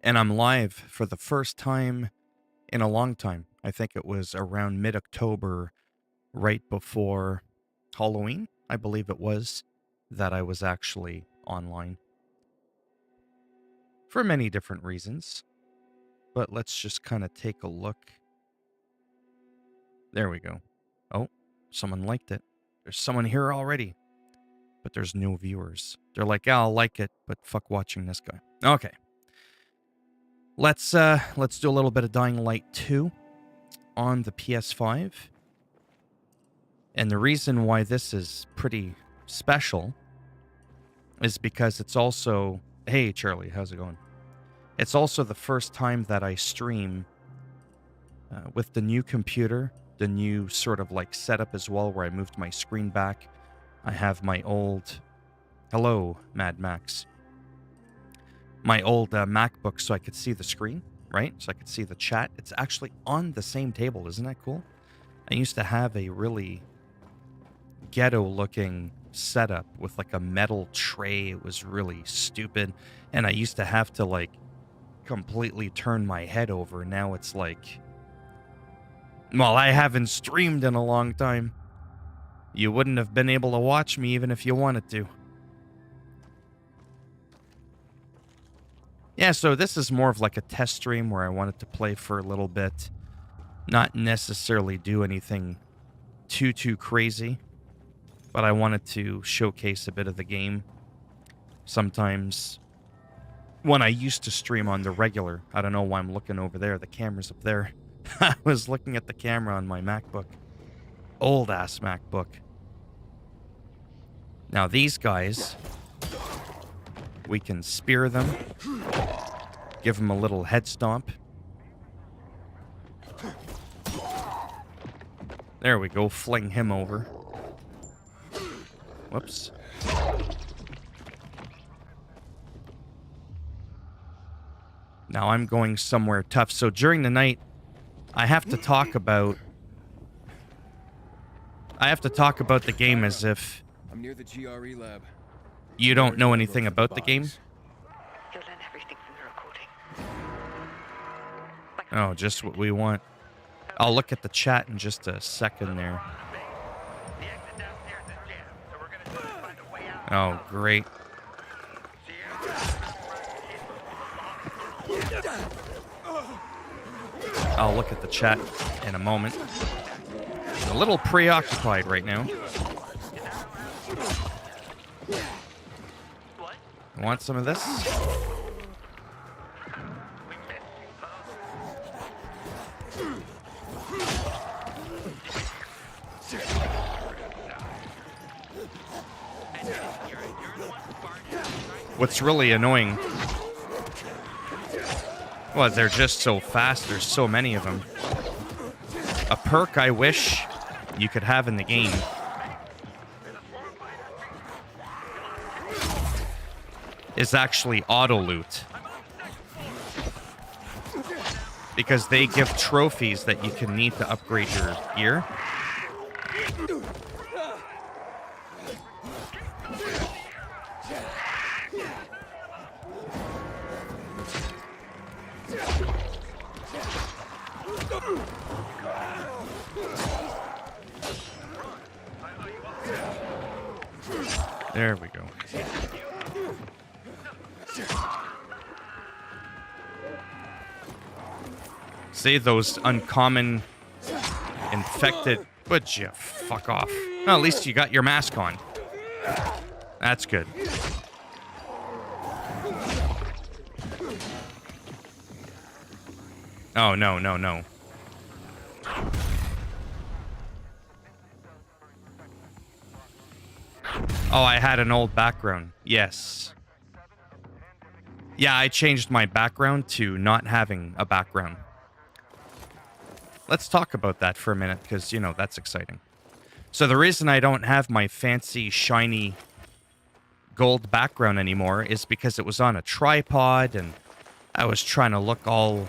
And I'm live for the first time in a long time. I think it was around mid-October, right before Halloween, I believe it was, that I was actually online. For many different reasons. But let's just kind of take a look. There we go. Oh, someone liked it. There's someone here already. But there's no viewers. They're like, yeah, I'll like it, but fuck watching this guy. Okay. Let's do a little bit of Dying Light 2 on the PS5. And the reason why this is pretty special is because it's also... Hey, Charlie, how's it going? It's also the first time that I stream with the new computer, the new sort of like setup as well, where I moved my screen back. I have my old... Hello, Mad Max. My old MacBook so I could see the screen, right? So I could see the chat. It's actually on the same table. Isn't that cool? I used to have a really ghetto-looking setup with like a metal tray. It was really stupid. And I used to have to like completely turn my head over. Now it's like... Well, I haven't streamed in a long time. You wouldn't have been able to watch me even if you wanted to. Yeah, so this is more of like a test stream where I wanted to play for a little bit. Not necessarily do anything too crazy. But I wanted to showcase a bit of the game. Sometimes when I used to stream on the regular, I don't know why I'm looking over there. The camera's up there. I was looking at the camera on my MacBook. Old ass MacBook. Now these guys... We can spear them. Give them a little head stomp. There we go. Fling him over. Whoops. Now I'm going somewhere tough. So during the night, I have to talk about... the game as if... I'm near the GRE lab. You don't know anything about the game? You'll learn everything from the recording. Oh, just what we want. I'll look at the chat in just a second there. Oh, great. I'll look at the chat in a moment. I'm a little preoccupied right now. Want some of this? What's really annoying... Well, they're just so fast. There's so many of them. A perk I wish you could have in the game... is actually auto loot. Because they give trophies that you can need to upgrade your gear. There we go. See those uncommon infected... Would you fuck off? Well, at least you got your mask on. That's good. Oh, no, no, no. Oh, I had an old background. Yes. Yeah, I changed my background to not having a background. Let's talk about that for a minute, because, you know, that's exciting. So the reason I don't have my fancy, shiny gold background anymore is because it was on a tripod, and I was trying to look all...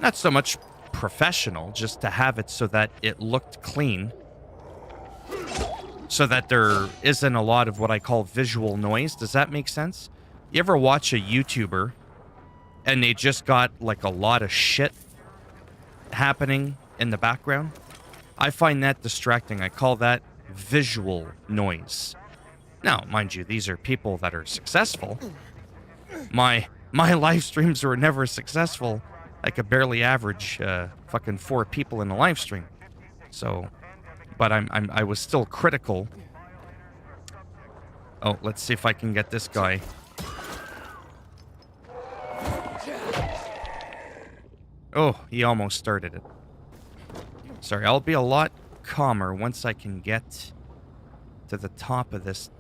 Not so much professional, just to have it so that it looked clean. So that there isn't a lot of what I call visual noise. Does that make sense? You ever watch a YouTuber and they just got like a lot of shit happening in the background, I find that distracting. I call that visual noise. Now, mind you, these are people that are successful. My live streams were never successful. I could barely average fucking 4 people in a live stream. So, but I was still critical. Oh, let's see if I can get this guy. Oh, he almost started it. Sorry, I'll be a lot calmer once I can get to the top of this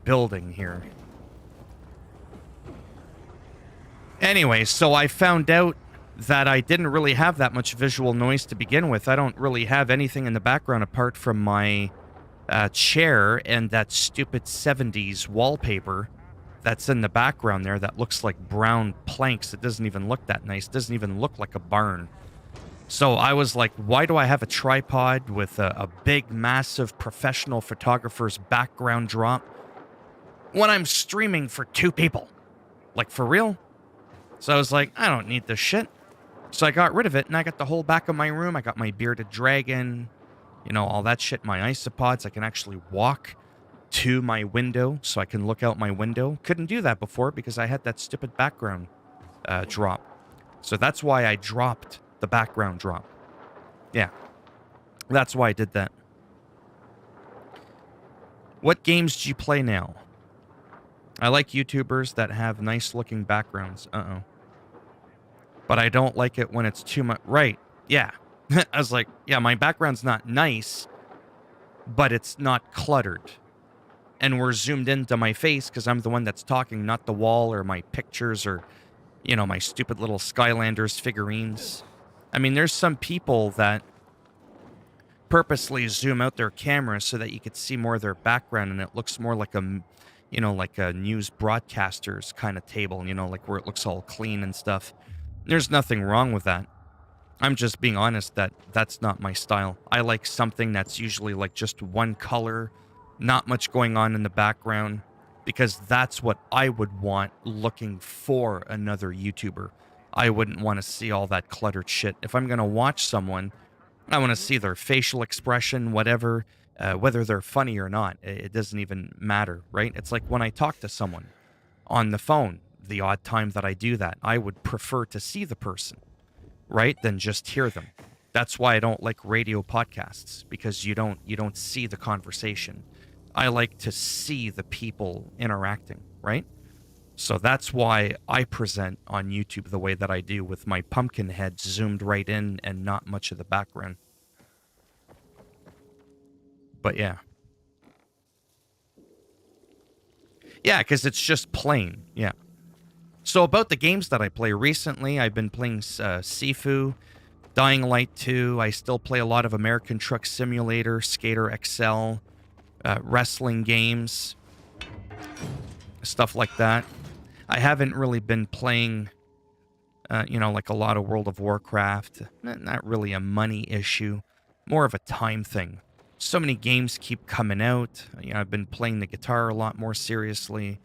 building here. Anyway, so I found out that I didn't really have that much visual noise to begin with. I don't really have anything in the background apart from my chair and that stupid 70s wallpaper that's in the background there that looks like brown planks. It doesn't even look that nice. It doesn't even look like a barn. So I was like, why do I have a tripod with a big, massive professional photographer's background drop when I'm streaming for 2 people? Like, for real? So I was like, I don't need this shit. So I got rid of it, and I got the whole back of my room. I got my bearded dragon, you know, all that shit, my isopods. I can actually walk to my window so I can look out my window. Couldn't do that before because I had that stupid background drop. So that's why I dropped the background drop. Yeah, that's why I did that. What games do you play now? I like YouTubers that have nice looking backgrounds. But I don't like it when it's too much. Right. Yeah. I was like, yeah, my background's not nice, but it's not cluttered. And we're zoomed into my face because I'm the one that's talking, not the wall or my pictures or, you know, my stupid little Skylanders figurines. I mean, there's some people that purposely zoom out their cameras so that you could see more of their background and it looks more like a, you know, like a news broadcaster's kind of table, you know, like where it looks all clean and stuff. There's nothing wrong with that. I'm just being honest that that's not my style. I like something that's usually like just one color, not much going on in the background, because that's what I would want looking for another YouTuber. I wouldn't want to see all that cluttered shit. If I'm going to watch someone, I want to see their facial expression, whatever, whether they're funny or not. It doesn't even matter, right? It's like when I talk to someone on the phone, the odd time that I do that, I would prefer to see the person, right, than just hear them. That's why I don't like radio podcasts, because you don't see the conversation. I like to see the people interacting, right? So that's why I present on YouTube the way that I do, with my pumpkin head zoomed right in and not much of the background. But yeah. Yeah, because it's just plain, yeah. So about the games that I play recently, I've been playing Sifu, Dying Light 2. I still play a lot of American Truck Simulator, Skater XL, wrestling games, stuff like that. I haven't really been playing, like a lot of World of Warcraft. Not really a money issue, more of a time thing. So many games keep coming out. I've been playing the guitar a lot more seriously.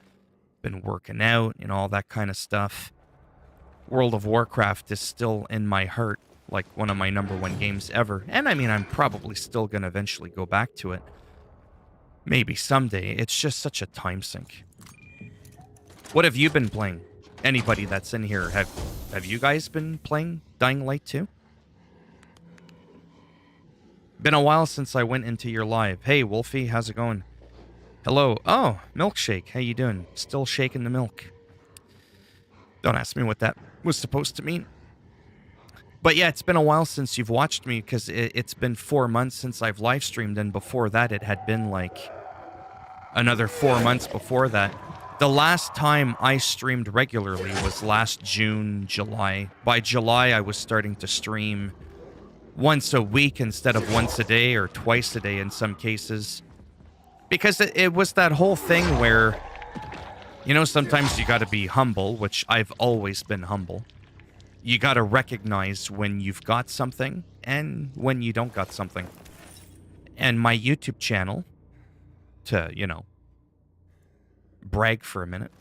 Been working out, all that kind of stuff. World of Warcraft is still in my heart, like one of my #1 games ever. And I mean, I'm probably still going to eventually go back to it. Maybe someday. It's just such a time sink. What have you been playing? Anybody that's in here, have you guys been playing Dying Light 2? Been a while since I went into your live. Hey, Wolfie, how's it going? Hello. Oh, Milkshake. How you doing? Still shaking the milk. Don't ask me what that was supposed to mean. But yeah, it's been a while since you've watched me, because it's been 4 months since I've live streamed, and before that it had been like another 4 months before that. The last time I streamed regularly was last June, July. By July, I was starting to stream once a week instead of once a day or twice a day in some cases. Because it was that whole thing where, sometimes you got to be humble, which I've always been humble. You got to recognize when you've got something and when you don't got something. And my YouTube channel, to, brag for a minute,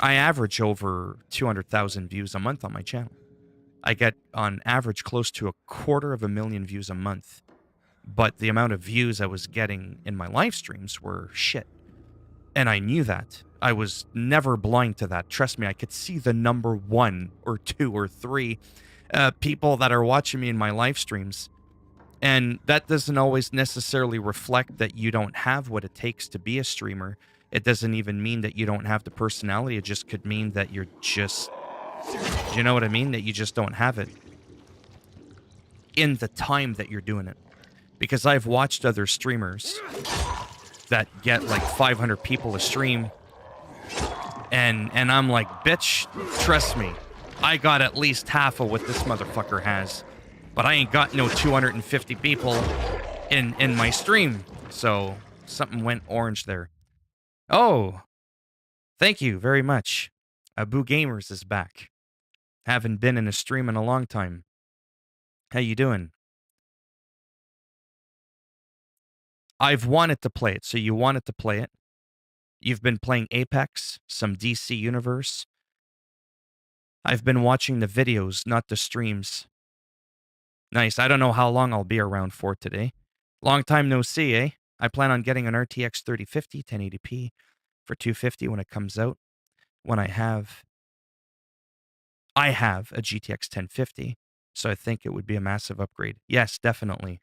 I average over 200,000 views a month on my channel. I get on average close to 250,000 views a month. But the amount of views I was getting in my live streams were shit. And I knew that. I was never blind to that. Trust me, I could see the number 1 or 2 or 3 people that are watching me in my live streams. And that doesn't always necessarily reflect that you don't have what it takes to be a streamer. It doesn't even mean that you don't have the personality. It just could mean that you're just, do you know what I mean? That you just don't have it in the time that you're doing it. Because I've watched other streamers that get like 500 people a stream. And I'm like, bitch, trust me. I got at least half of what this motherfucker has. But I ain't got no 250 people in my stream. So something went orange there. Oh, thank you very much. Abu Gamers is back. Haven't been in a stream in a long time. How you doing? I've wanted to play it, so you wanted to play it. You've been playing Apex, some DC Universe. I've been watching the videos, not the streams. Nice. I don't know how long I'll be around for today. Long time no see, eh? I plan on getting an RTX 3050 1080p for 250 when it comes out. When I have a GTX 1050, so I think it would be a massive upgrade. Yes, definitely.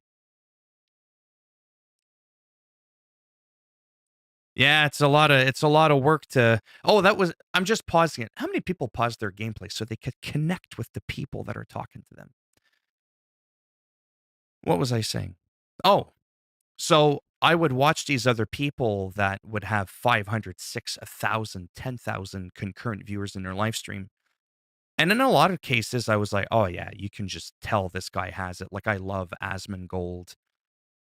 Yeah, it's a lot of work to. Oh, I'm just pausing it. How many people pause their gameplay so they could connect with the people that are talking to them? What was I saying? Oh, so I would watch these other people that would have 500, 6, 1,000, 10,000 concurrent viewers in their live stream. And in a lot of cases, I was like, oh yeah, you can just tell this guy has it. Like I love Asmongold.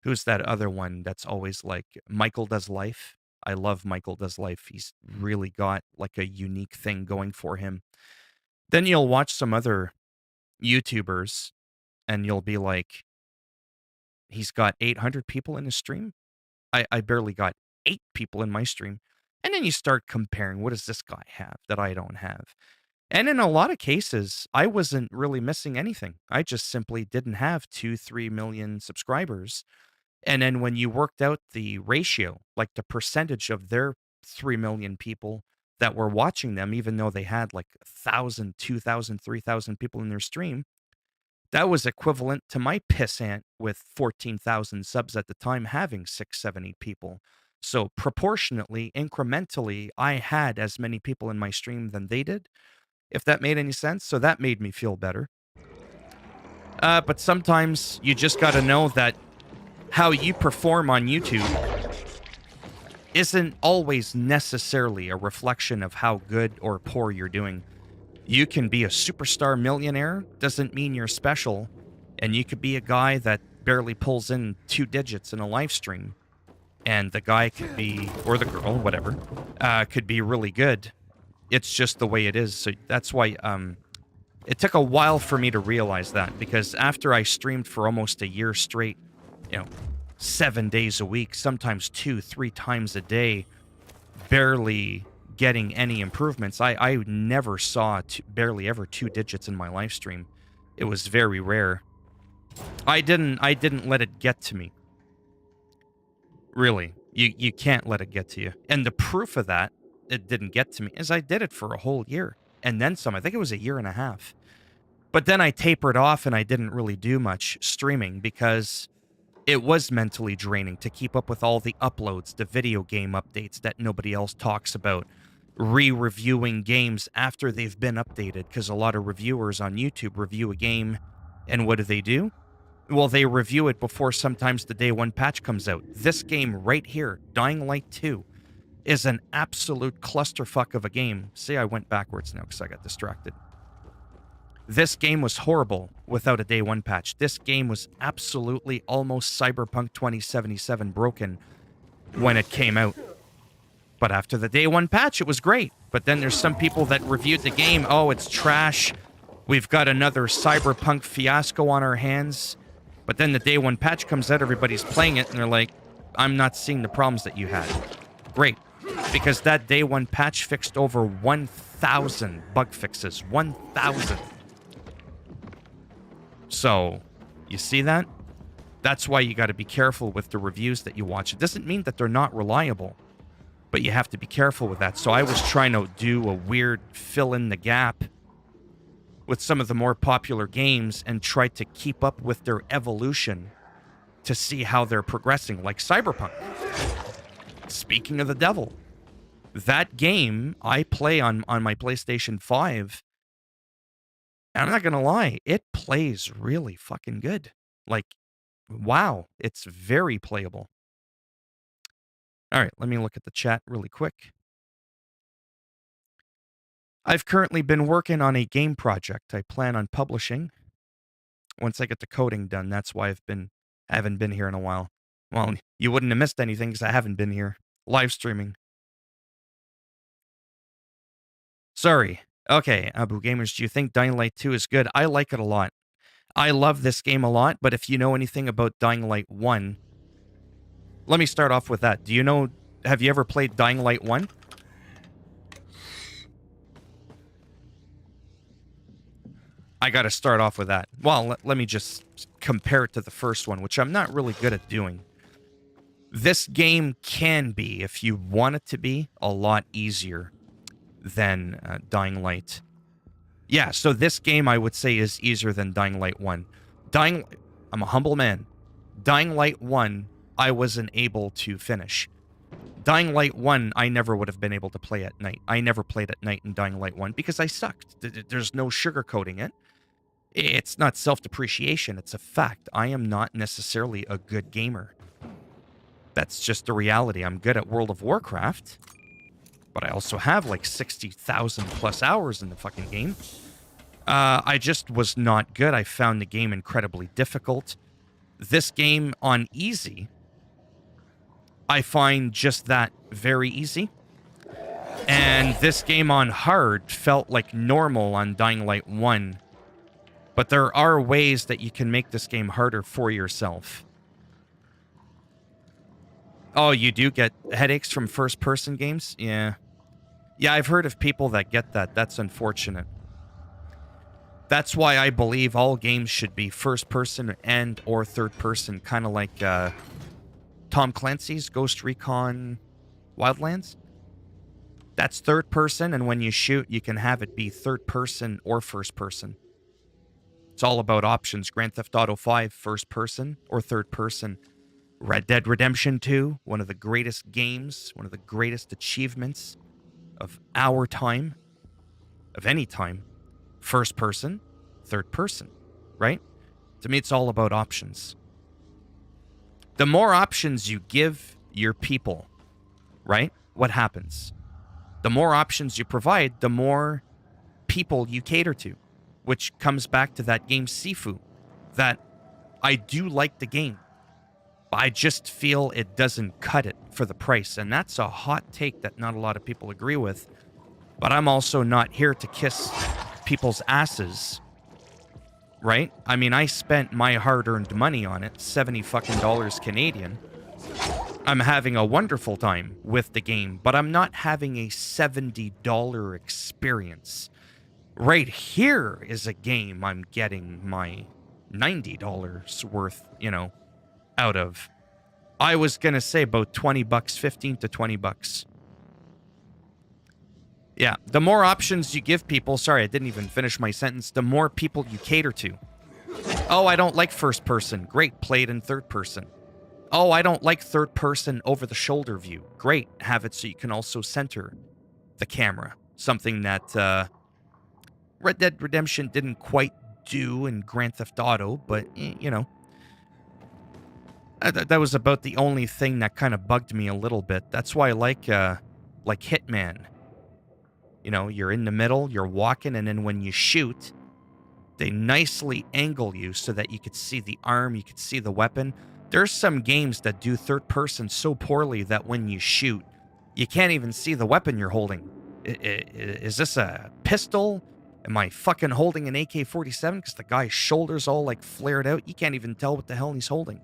Who's that other one that's always like Michael Does Life? I love Michael Does Life. He's really got like a unique thing going for him. Then you'll watch some other YouTubers and you'll be like, he's got 800 people in his stream. I barely got 8 people in my stream. And then you start comparing, what does this guy have that I don't have? And in a lot of cases, I wasn't really missing anything. I just simply didn't have 2-3 million subscribers. And then when you worked out the ratio, like the percentage of their 3 million people that were watching them, even though they had like 1,000, 2,000, 3,000 people in their stream, that was equivalent to my pissant with 14,000 subs at the time having 6, 7, 8 people. So proportionately, incrementally, I had as many people in my stream than they did, if that made any sense. So that made me feel better. But sometimes you just got to know that how you perform on YouTube isn't always necessarily a reflection of how good or poor you're doing. You can be a superstar millionaire, doesn't mean you're special, and you could be a guy that barely pulls in 2 digits in a live stream, and the guy could be, or the girl, whatever, could be really good. It's just the way it is. So that's why it took a while for me to realize that, because after I streamed for almost a year straight, 7 days a week, sometimes 2, 3 times a day, barely getting any improvements. I never saw barely ever 2 digits in my live stream. It was very rare. I didn't let it get to me. Really, you can't let it get to you. And the proof of that it didn't get to me is I did it for a whole year and then some. I think it was a year and a half. But then I tapered off and I didn't really do much streaming because it was mentally draining to keep up with all the uploads, the video game updates that nobody else talks about, re-reviewing games after they've been updated, because a lot of reviewers on YouTube review a game, and what do? Well, they review it before sometimes the day 1 patch comes out. This game right here, Dying Light 2, is an absolute clusterfuck of a game. See, I went backwards now because I got distracted. This game was horrible without a day 1 patch. This game was absolutely almost Cyberpunk 2077 broken when it came out. But after the day 1 patch, it was great. But then there's some people that reviewed the game. Oh, it's trash. We've got another Cyberpunk fiasco on our hands. But then the day 1 patch comes out, everybody's playing it, and they're like, I'm not seeing the problems that you had. Great. Because that day one patch fixed over 1,000 bug fixes. 1,000. So, you see that? That's why you got to be careful with the reviews that you watch. It doesn't mean that they're not reliable, but you have to be careful with that. So I was trying to do a weird fill in the gap with some of the more popular games and try to keep up with their evolution to see how they're progressing, like Cyberpunk. Speaking of the devil, that game I play on my PlayStation 5, and I'm not going to lie, it plays really fucking good. Like, wow, it's very playable. All right, let me look at the chat really quick. I've currently been working on a game project I plan on publishing once I get the coding done. That's why I haven't been here in a while. Well, you wouldn't have missed anything because I haven't been here. Live streaming. Sorry. Okay, Abu Gamers, do you think Dying Light 2 is good? I like it a lot. I love this game a lot, but if you know anything about Dying Light 1, let me start off with that. Have you ever played Dying Light 1? I got to start off with that. Well, let me just compare it to the first one, which I'm not really good at doing. This game can be, if you want it to be, a lot easier than Dying Light. Yeah, so this game I would say is easier than Dying Light 1. I'm a humble man. Dying Light 1, I wasn't able to finish. Dying Light 1, I never would have been able to play at night. I never played at night in Dying Light 1 because I sucked. There's no sugarcoating it. It's not self-depreciation, it's a fact. I am not necessarily a good gamer. That's just the reality. I'm good at World of Warcraft, but I also have like 60,000 plus hours in the fucking game. I just was not good. I found the game incredibly difficult. This game on easy, I find just that very easy. And this game on hard felt like normal on Dying Light 1. But there are ways that you can make this game harder for yourself. Oh, you do get headaches from first-person games? Yeah. Yeah, I've heard of people that get that. That's unfortunate. That's why I believe all games should be first-person and or third-person, kind of like Tom Clancy's Ghost Recon Wildlands. That's third-person, and when you shoot, you can have it be third-person or first-person. It's all about options. Grand Theft Auto 5, first-person or third-person. Red Dead Redemption 2, one of the greatest games, one of the greatest achievements of our time, of any time. First person, third person, right? To me, it's all about options. The more options you give your people, right? What happens? The more options you provide, the more people you cater to, which comes back to that game Sifu, that I do like the game. I just feel it doesn't cut it for the price. And that's a hot take that not a lot of people agree with. But I'm also not here to kiss people's asses, right? I mean, I spent my hard-earned money on it, $70 fucking Canadian. I'm having a wonderful time with the game, but I'm not having a $70 experience. Right here is a game I'm getting my $90 worth, out of. I was going to say about $20, 15 to $20. Yeah, the more options you give people, sorry, I didn't even finish my sentence, the more people you cater to. Oh, I don't like first person. Great, play it in third person. Oh, I don't like third person over the shoulder view. Great, have it so you can also center the camera. Something that Red Dead Redemption didn't quite do in Grand Theft Auto, but, that was about the only thing that kind of bugged me a little bit. That's why I like Hitman. You're in the middle, you're walking, and then when you shoot, they nicely angle you so that you could see the arm, you could see the weapon. There's some games that do third person so poorly that when you shoot, you can't even see the weapon you're holding. Is this a pistol? Am I fucking holding an AK-47? Because the guy's shoulders all like flared out. You can't even tell what the hell he's holding.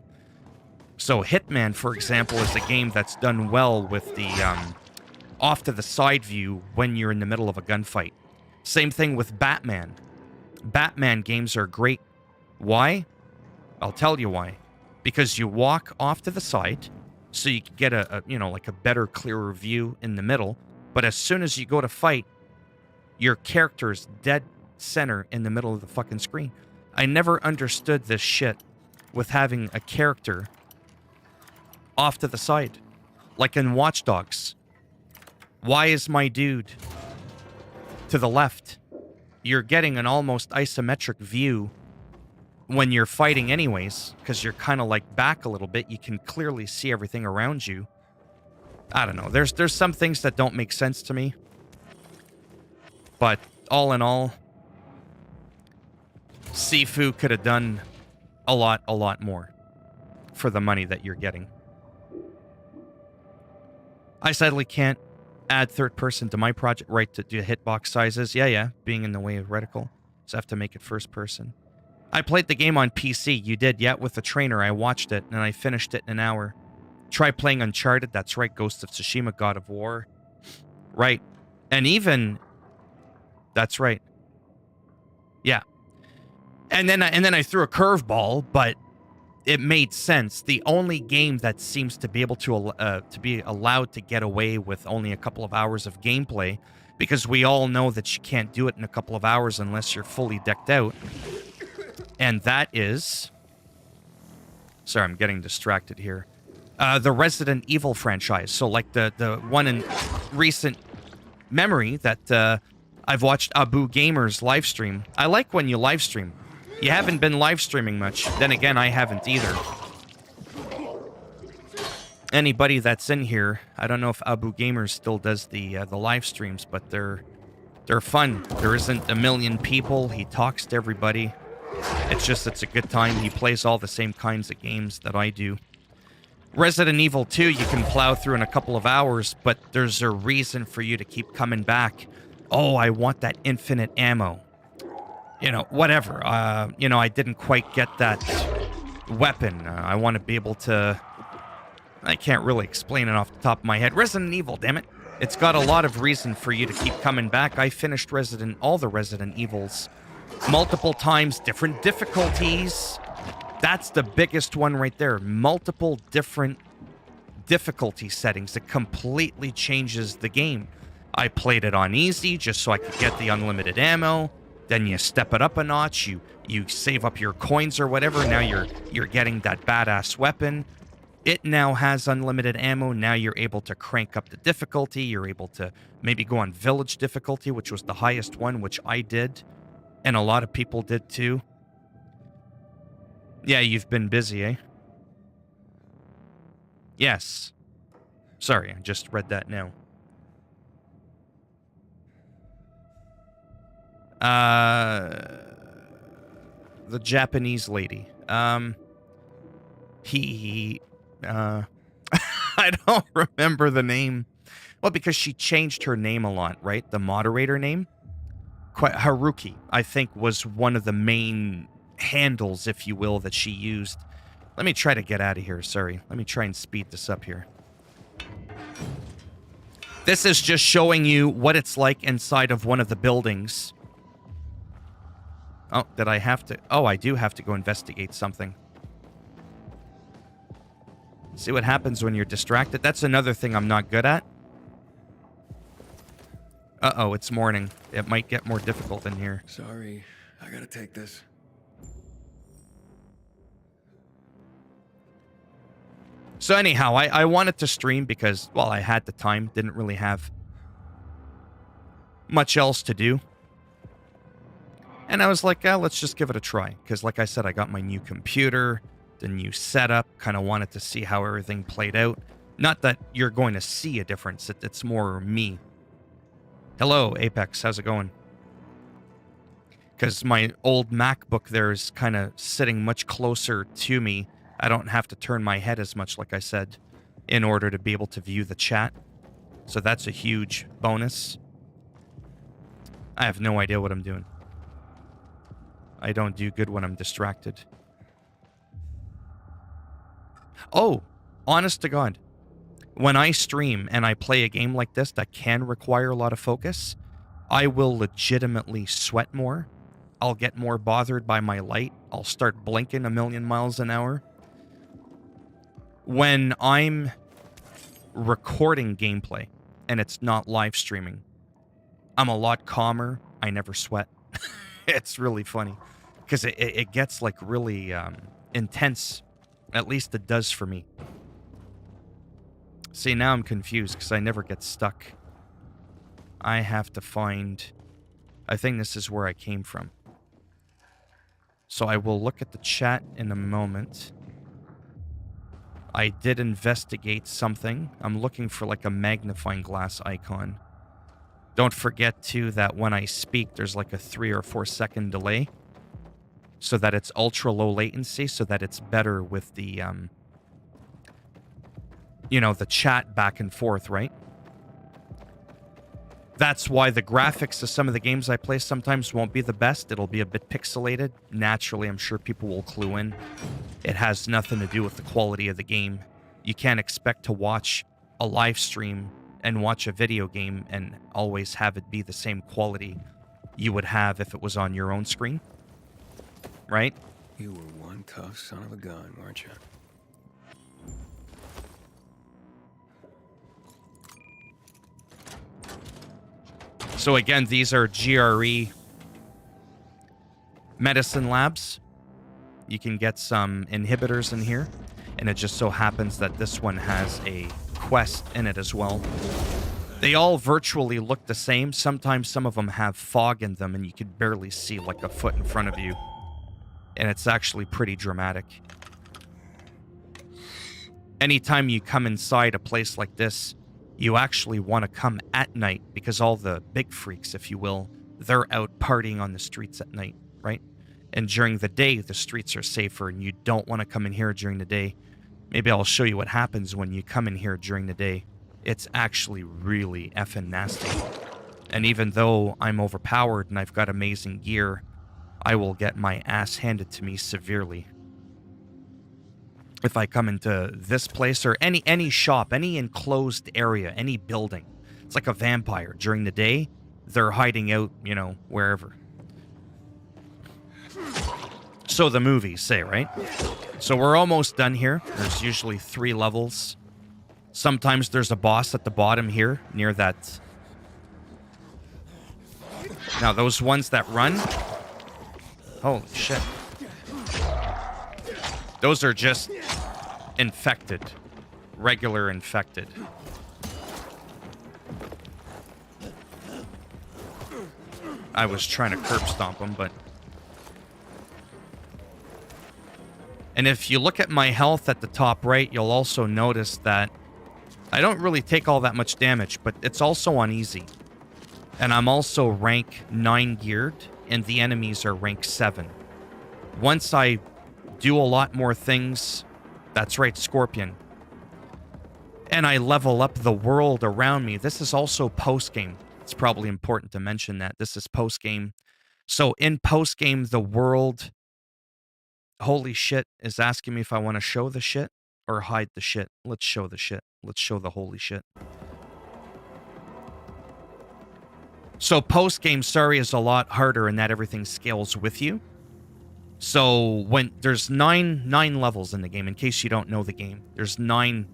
So Hitman, for example, is a game that's done well with the off to the side view when you're in the middle of a gunfight. Same thing with Batman. Batman games are great. Why? I'll tell you why. Because you walk off to the side, so you can get a like a better, clearer view in the middle. But as soon as you go to fight, your character's dead center in the middle of the fucking screen. I never understood this shit with having a character off to the side. Like in Watch Dogs. Why is my dude to the left? You're getting an almost isometric view when you're fighting anyways, because you're kind of like back a little bit. You can clearly see everything around you. I don't know. There's some things that don't make sense to me. But all in all, Sifu could have done a lot more for the money that you're getting. I sadly can't add third person to my project, right, to do hitbox sizes. Yeah, being in the way of reticle. So I have to make it first person. I played the game on PC. You did, yeah, with the trainer. I watched it, and I finished it in an hour. Try playing Uncharted. That's right, Ghost of Tsushima, God of War. Right. And even... That's right. Yeah. And then I threw a curveball, but it made sense. The only game that seems to be able to be allowed to get away with only a couple of hours of gameplay, because we all know that you can't do it in a couple of hours unless you're fully decked out. And that is... Sorry, I'm getting distracted here. The Resident Evil franchise. So like the one in recent memory that I've watched Abu Gamer's live stream. I like when you live stream. You haven't been live streaming much. Then again, I haven't either. Anybody that's in here, I don't know if Abu Gamer still does the live streams, but they're fun. There isn't a million people. He talks to everybody. It's a good time. He plays all the same kinds of games that I do. Resident Evil 2, you can plow through in a couple of hours, but there's a reason for you to keep coming back. Oh, I want that infinite ammo. Whatever. I didn't quite get that weapon. I want to be able to... I can't really explain it off the top of my head. Resident Evil, damn it. It's got a lot of reason for you to keep coming back. I finished all the Resident Evils multiple times, different difficulties. That's the biggest one right there. Multiple different difficulty settings. It completely changes the game. I played it on easy just so I could get the unlimited ammo. Then you step it up a notch. You save up your coins or whatever. Now you're getting that badass weapon. It now has unlimited ammo. Now you're able to crank up the difficulty. You're able to maybe go on village difficulty, which was the highest one, which I did. And a lot of people did too. Yeah, you've been busy, eh? Yes. Sorry, I just read that now. The Japanese lady. I don't remember the name. Well, because she changed her name a lot, right? The moderator name. Haruki, I think, was one of the main handles, if you will, that she used. Let me try to get out of here, sorry. Let me try and speed this up here. This is just showing you what it's like inside of one of the buildings. Oh, did I have to? Oh, I do have to go investigate something. See what happens when you're distracted? That's another thing I'm not good at. Uh-oh, it's morning. It might get more difficult in here. Sorry, I gotta take this. So anyhow, I wanted to stream because, well, I had the time. Didn't really have much else to do. And I was like, let's just give it a try. Because like I said, I got my new computer, the new setup. Kind of wanted to see how everything played out. Not that you're going to see a difference. It's more me. Hello, Apex. How's it going? Because my old MacBook there is kind of sitting much closer to me. I don't have to turn my head as much, like I said, in order to be able to view the chat. So that's a huge bonus. I have no idea what I'm doing. I don't do good when I'm distracted. Oh, honest to God. When I stream and I play a game like this that can require a lot of focus, I will legitimately sweat more. I'll get more bothered by my light. I'll start blinking a million miles an hour. When I'm recording gameplay and it's not live streaming, I'm a lot calmer. I never sweat. It's really funny because it gets like really intense. At least it does for me. See, now I'm confused because I never get stuck. I have to find... I think this is where I came from. So I will look at the chat in a moment. I did investigate something. I'm looking for like a magnifying glass icon. Don't forget too that when I speak, there's like a 3 or 4 second delay. So that it's ultra low latency, so that it's better with the, you know, the chat back and forth, right? That's why the graphics of some of the games I play sometimes won't be the best. It'll be a bit pixelated. Naturally, I'm sure people will clue in. It has nothing to do with the quality of the game. You can't expect to watch a live stream and watch a video game and always have it be the same quality you would have if it was on your own screen. Right? You were one tough son of a gun, weren't you? So again, these are GRE medicine labs. You can get some inhibitors in here, and it just so happens that this one has a quest in it as well. They all virtually look the same. Sometimes some of them have fog in them, and you can barely see like a foot in front of you. And it's actually pretty dramatic. Anytime you come inside a place like this, you actually want to come at night because all the big freaks, if you will, they're out partying on the streets at night, right? And during the day, the streets are safer and you don't want to come in here during the day. Maybe I'll show you what happens when you come in here during the day. It's actually really effing nasty. And even though I'm overpowered and I've got amazing gear, I will get my ass handed to me severely. If I come into this place or any shop, any enclosed area, any building, it's like a vampire. During the day, they're hiding out, you know, wherever. So the movies say, right? So we're almost done here. There's usually 3 levels. Sometimes there's a boss at the bottom here, near that. Now, those ones that run... Holy shit. Those are just infected. Regular infected. I was trying to curb stomp them, but... And if you look at my health at the top right, you'll also notice that I don't really take all that much damage, but it's also on easy. And I'm also rank 9 geared, and the enemies are rank 7. Once I do a lot more things, that's right, Scorpion, and I level up the world around me. This is also post-game. It's probably important to mention that. This is post-game. So in post-game, the world, holy shit, is asking me if I want to show the shit or hide the shit. Let's show the shit. Let's show the holy shit. So post-game, sorry, is a lot harder in that everything scales with you. So when there's nine levels in the game, in case you don't know the game, there's 9.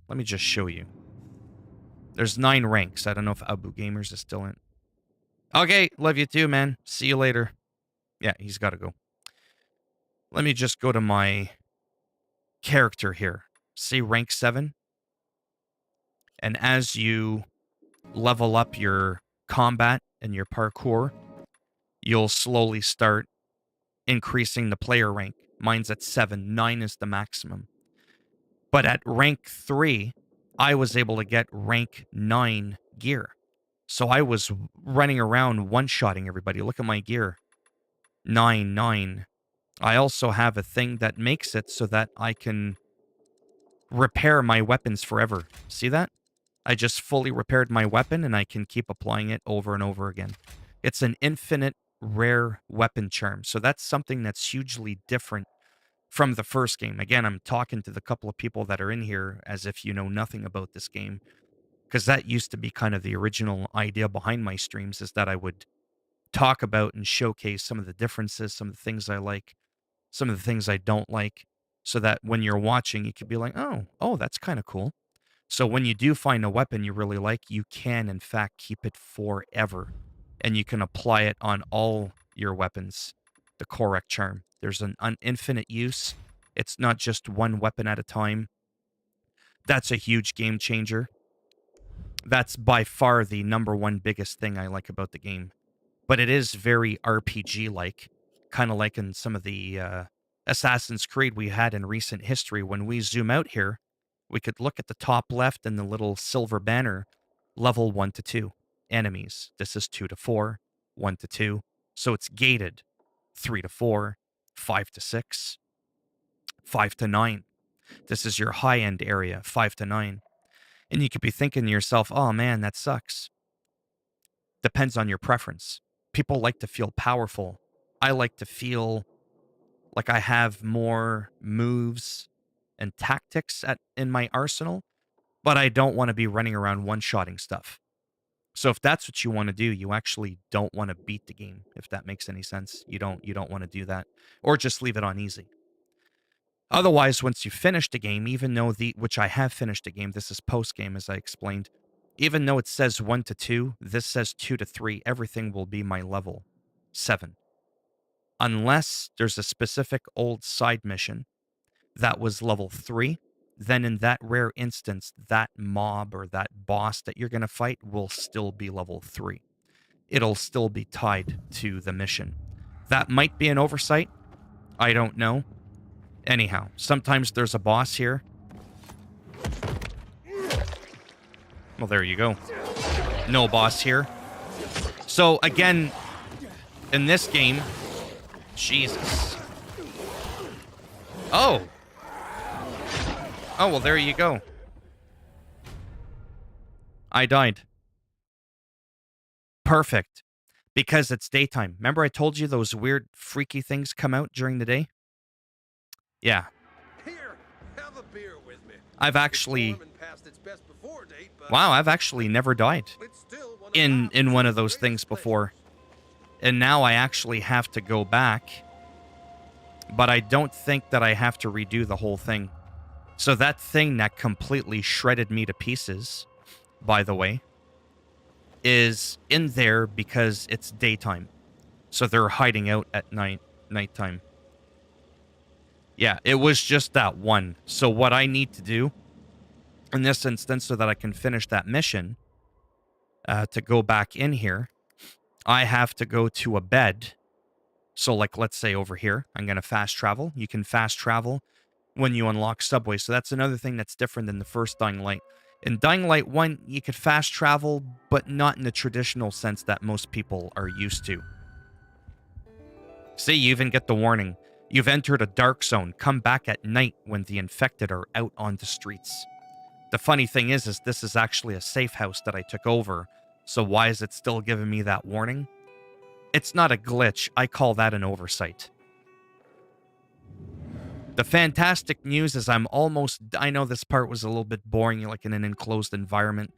Let me just show you. There's 9 ranks. I don't know if Abu Gamers is still in. Okay, love you too, man. See you later. Yeah, he's got to go. Let me just go to my character here. See rank 7? And as you level up your combat and your parkour, you'll slowly start increasing the player rank. Mine's at 7. 9 is the maximum. But at rank 3, I was able to get rank 9 gear. So I was running around one-shotting everybody. Look at my gear. 9, 9. I also have a thing that makes it so that I can repair my weapons forever. See that? I just fully repaired my weapon and I can keep applying it over and over again. It's an infinite rare weapon charm. So that's something that's hugely different from the first game. Again, I'm talking to the couple of people that are in here as if you know nothing about this game, because that used to be kind of the original idea behind my streams, is that I would talk about and showcase some of the differences, some of the things I like, some of the things I don't like, so that when you're watching, you could be like, oh, that's kind of cool. So when you do find a weapon you really like, you can, in fact, keep it forever. And you can apply it on all your weapons. The correct charm. There's an infinite use. It's not just one weapon at a time. That's a huge game changer. That's by far the number one biggest thing I like about the game. But it is very RPG-like, kind of like in some of the Assassin's Creed we had in recent history. When we zoom out here, we could look at the top left and the little silver banner, level 1 to 2, enemies. This is 2 to 4, 1 to 2. So it's gated 3 to 4, 5 to 6, 5 to 9. This is your high-end area, 5 to 9. And you could be thinking to yourself, oh man, that sucks. Depends on your preference. People like to feel powerful. I like to feel like I have more moves and tactics in my arsenal, but I don't want to be running around one-shotting stuff. So if that's what you want to do, you actually don't want to beat the game, if that makes any sense. You don't want to do that, or just leave it on easy. Otherwise, once you finish the game, even though which I have finished the game, this is post-game as I explained, even though it says 1 to 2, this says 2 to 3, everything will be my level 7. Unless there's a specific old side mission that was level 3, then in that rare instance, that mob or that boss that you're going to fight will still be level 3. It'll still be tied to the mission. That might be an oversight. I don't know. Anyhow, sometimes there's a boss here. Well, there you go. No boss here. So, again, in this game... Jesus. Oh. Oh, well, there you go. I died. Perfect. Because it's daytime. Remember I told you those weird, freaky things come out during the day? Yeah. Here, have a beer with me. I've actually... It's warm and past its best before date, but Wow, I've actually never died it's still one of in one of those Hopkins' things greatest before. And now I actually have to go back. But I don't think that I have to redo the whole thing. So that thing that completely shredded me to pieces, by the way, is in there because it's daytime. So they're hiding out at nighttime. Yeah, it was just that one. So what I need to do in this instance so that I can finish that mission, to go back in here, I have to go to a bed. So like, let's say over here, I'm going to fast travel. You can fast travel when you unlock Subway. So that's another thing that's different than the first Dying Light. In Dying Light 1, you could fast travel, but not in the traditional sense that most people are used to. See, you even get the warning. You've entered a dark zone. Come back at night when the infected are out on the streets. The funny thing is this is actually a safe house that I took over. So why is it still giving me that warning? It's not a glitch. I call that an oversight. The fantastic news is I know this part was a little bit boring, like in an enclosed environment,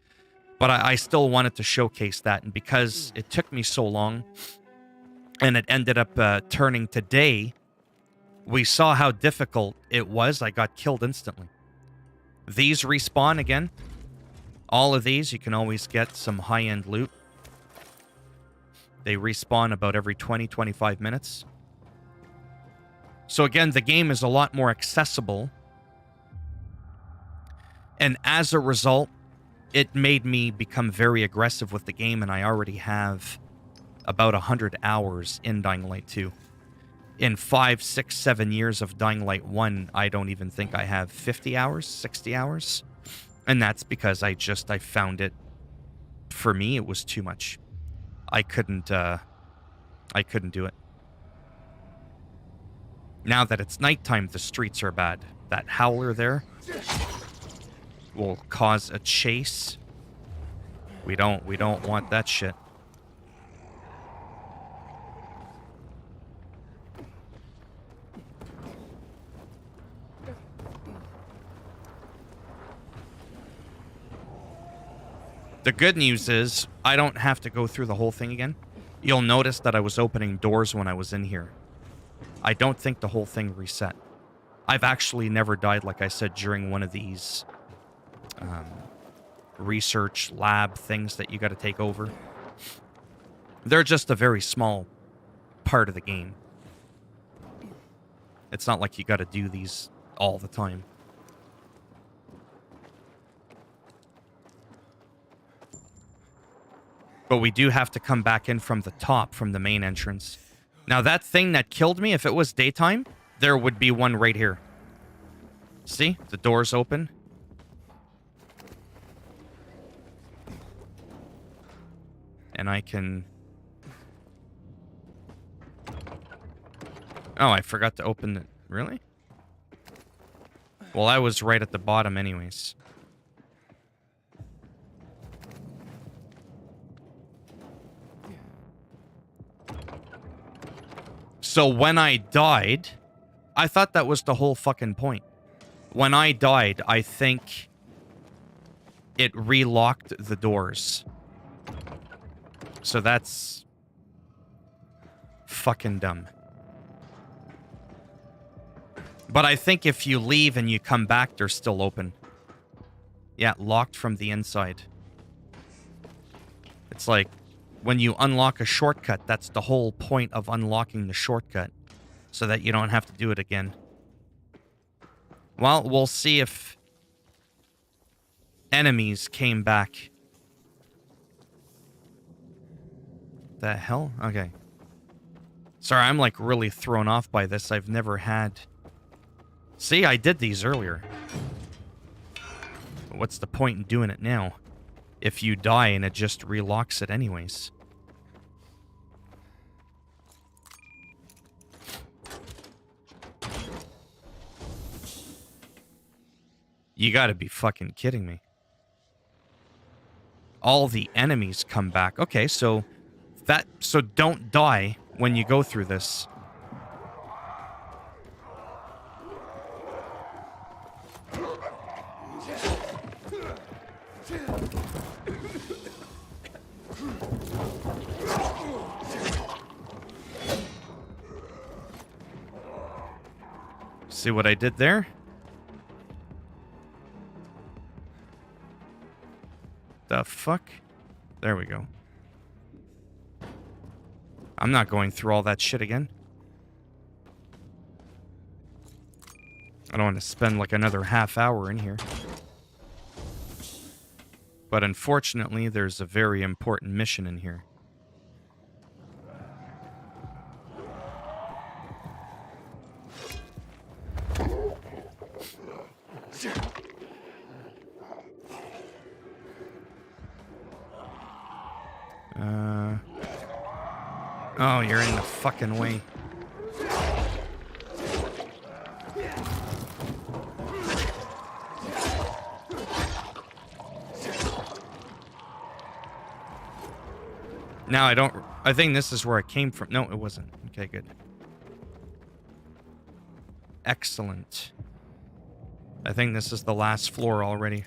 but I still wanted to showcase that. And because it took me so long, and it ended up turning to day, we saw how difficult it was. I got killed instantly. These respawn again. All of these, you can always get some high-end loot. They respawn about every 20-25 minutes. So again, the game is a lot more accessible. And as a result, it made me become very aggressive with the game, and I already have about 100 hours in Dying Light 2. In 5, 6, 7 years of Dying Light 1, I don't even think I have 50 hours, 60 hours. And that's because I found it, for me, it was too much. I couldn't do it. Now that it's nighttime, the streets are bad. That howler there will cause a chase. We don't want that shit. The good news is I don't have to go through the whole thing again. You'll notice that I was opening doors when I was in here. I don't think the whole thing reset. I've actually never died, like I said, during one of these research lab things that you got to take over. They're just a very small part of the game. It's not like you got to do these all the time. But we do have to come back in from the top, from the main entrance. Now, that thing that killed me, if it was daytime, there would be one right here. See? The door's open. And I can... Oh, I forgot to open it. Really? Well, I was right at the bottom anyways. So when I died, I thought that was the whole fucking point. When I died, I think it relocked the doors. So that's fucking dumb. But I think if you leave and you come back, they're still open. Yeah, locked from the inside. It's like when you unlock a shortcut, that's the whole point of unlocking the shortcut. So that you don't have to do it again. Well, we'll see if enemies came back. The hell? Okay. Sorry, I'm like really thrown off by this. I've never had... See, I did these earlier. What's the point in doing it now? If you die and it just relocks it anyways. You gotta be fucking kidding me. All the enemies come back. Okay, so don't die when you go through this. See what I did there? The fuck? There we go. I'm not going through all that shit again. I don't want to spend like another half hour in here. But unfortunately, there's a very important mission in here. Oh, you're in the fucking way. Now I think this is where I came from. No, it wasn't. Okay, good. Excellent. I think this is the last floor already.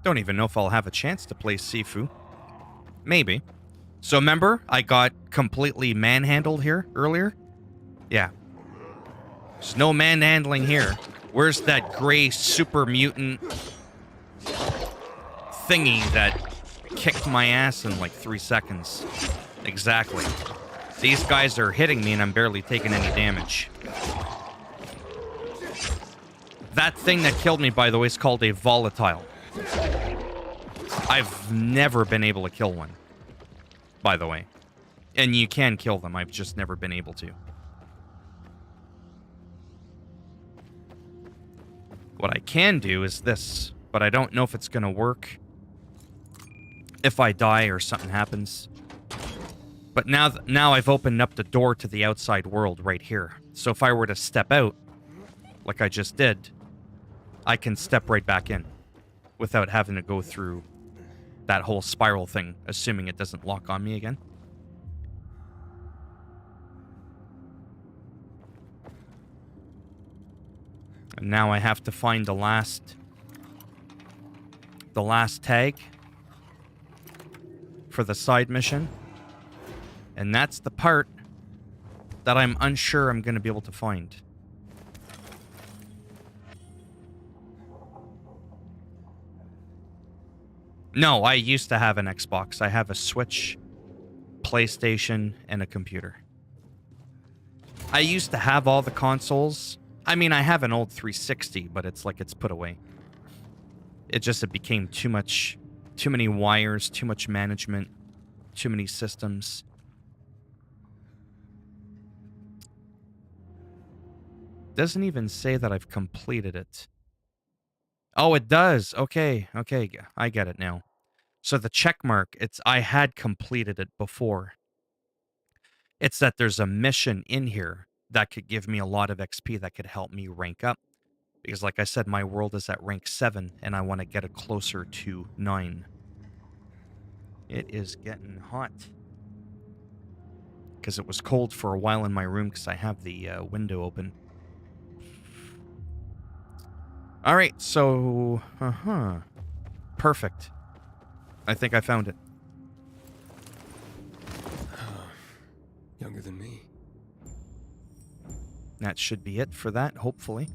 Don't even know if I'll have a chance to play Sifu. Maybe. So remember, I got completely manhandled here earlier? Yeah. There's no manhandling here. Where's that gray super mutant thingy that kicked my ass in like 3 seconds? Exactly. These guys are hitting me and I'm barely taking any damage. That thing that killed me, by the way, is called a volatile. I've never been able to kill one, by the way. And you can kill them, I've just never been able to. What I can do is this, but I don't know if it's going to work. If I die or something happens. But now I've opened up the door to the outside world right here. So if I were to step out, like I just did, I can step right back in without having to go through that whole spiral thing, assuming it doesn't lock on me again. And now I have to find the last tag for the side mission. And that's the part that I'm unsure I'm going to be able to find. No, I used to have an Xbox. I have a Switch, PlayStation, and a computer. I used to have all the consoles. I mean, I have an old 360, but it's like it's put away. It became too many wires, too much management, too many systems. Doesn't even say that I've completed it. Oh, it does. Okay, I get it now. So the check mark, I had completed it before. It's that there's a mission in here that could give me a lot of XP that could help me rank up. Because like I said, my world is at rank 7, and I want to get it closer to 9. It is getting hot. Because it was cold for a while in my room because I have the window open. All right, so, perfect. I think I found it. Younger than me. That should be it for that, hopefully.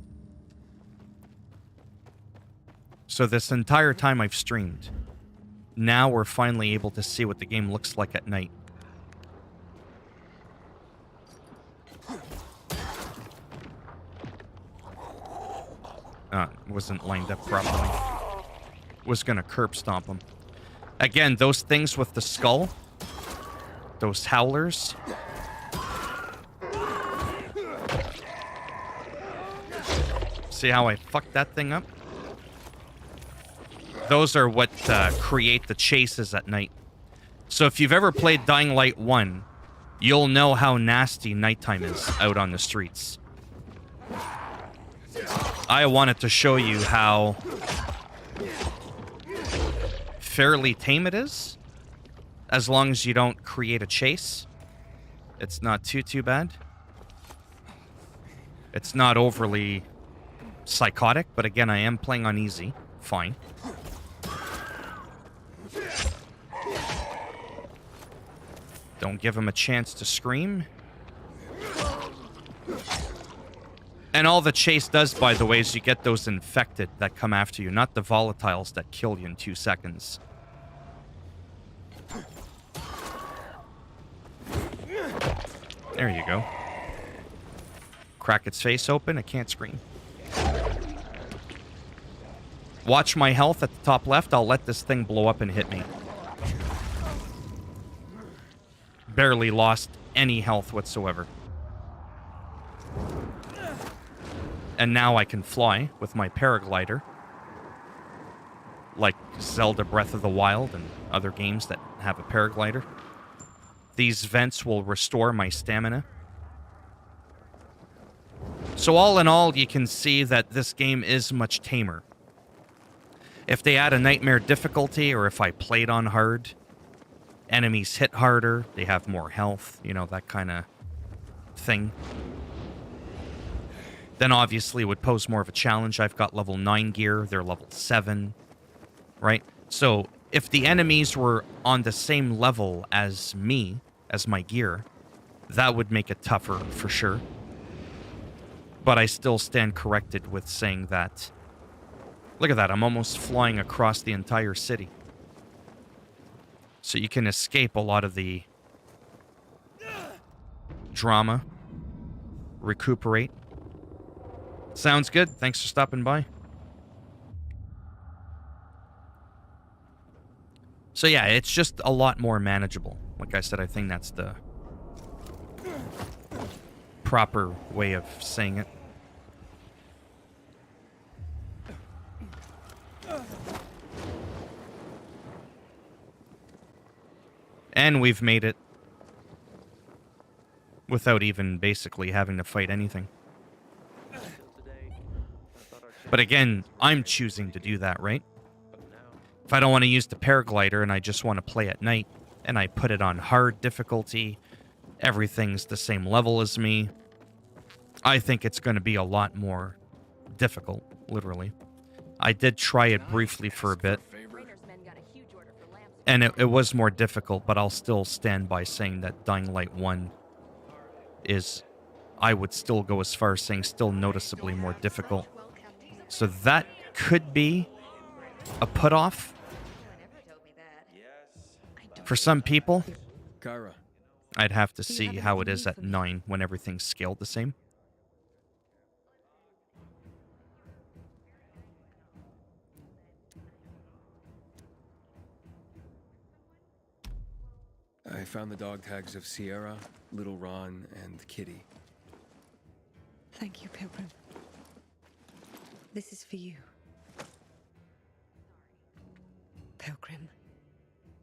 So this entire time I've streamed, now we're finally able to see what the game looks like at night. Wasn't lined up properly. Was gonna curb stomp him. Again, those things with the skull, those howlers. See how I fucked that thing up? Those are what create the chases at night. So if you've ever played Dying Light 1, you'll know how nasty nighttime is out on the streets. I wanted to show you how fairly tame it is. As long as you don't create a chase. It's not too bad. It's not overly psychotic, but again, I am playing on easy. Fine. Don't give him a chance to scream. And all the chase does, by the way, is you get those infected that come after you, not the volatiles that kill you in 2 seconds. There you go. Crack its face open, it can't scream. Watch my health at the top left, I'll let this thing blow up and hit me. Barely lost any health whatsoever. And now I can fly with my paraglider. Like Zelda Breath of the Wild and other games that have a paraglider. These vents will restore my stamina. So all in all, you can see that this game is much tamer. If they add a nightmare difficulty, or if I played on hard, enemies hit harder, they have more health, you know, that kind of thing. Then obviously it would pose more of a challenge. I've got level 9 gear, they're level 7, right? So if the enemies were on the same level as me, as my gear, that would make it tougher for sure. But I still stand corrected with saying that, look at that, I'm almost flying across the entire city. So you can escape a lot of the drama, recuperate. Sounds good. Thanks for stopping by. So yeah, it's just a lot more manageable. Like I said, I think that's the proper way of saying it. And we've made it without even basically having to fight anything. But again, I'm choosing to do that, right? If I don't want to use the paraglider and I just want to play at night, and I put it on hard difficulty, everything's the same level as me, I think it's going to be a lot more difficult, literally. I did try it briefly for a bit, and it was more difficult, but I'll still stand by saying that Dying Light 1 is, I would still go as far as saying, still noticeably more difficult. So that could be a put-off for some people. Kyra. I'd have to see how it is at 9 when everything's scaled the same. I found the dog tags of Sierra, Little Ron, and Kitty. Thank you, Pilgrim. This is for you. Pilgrim,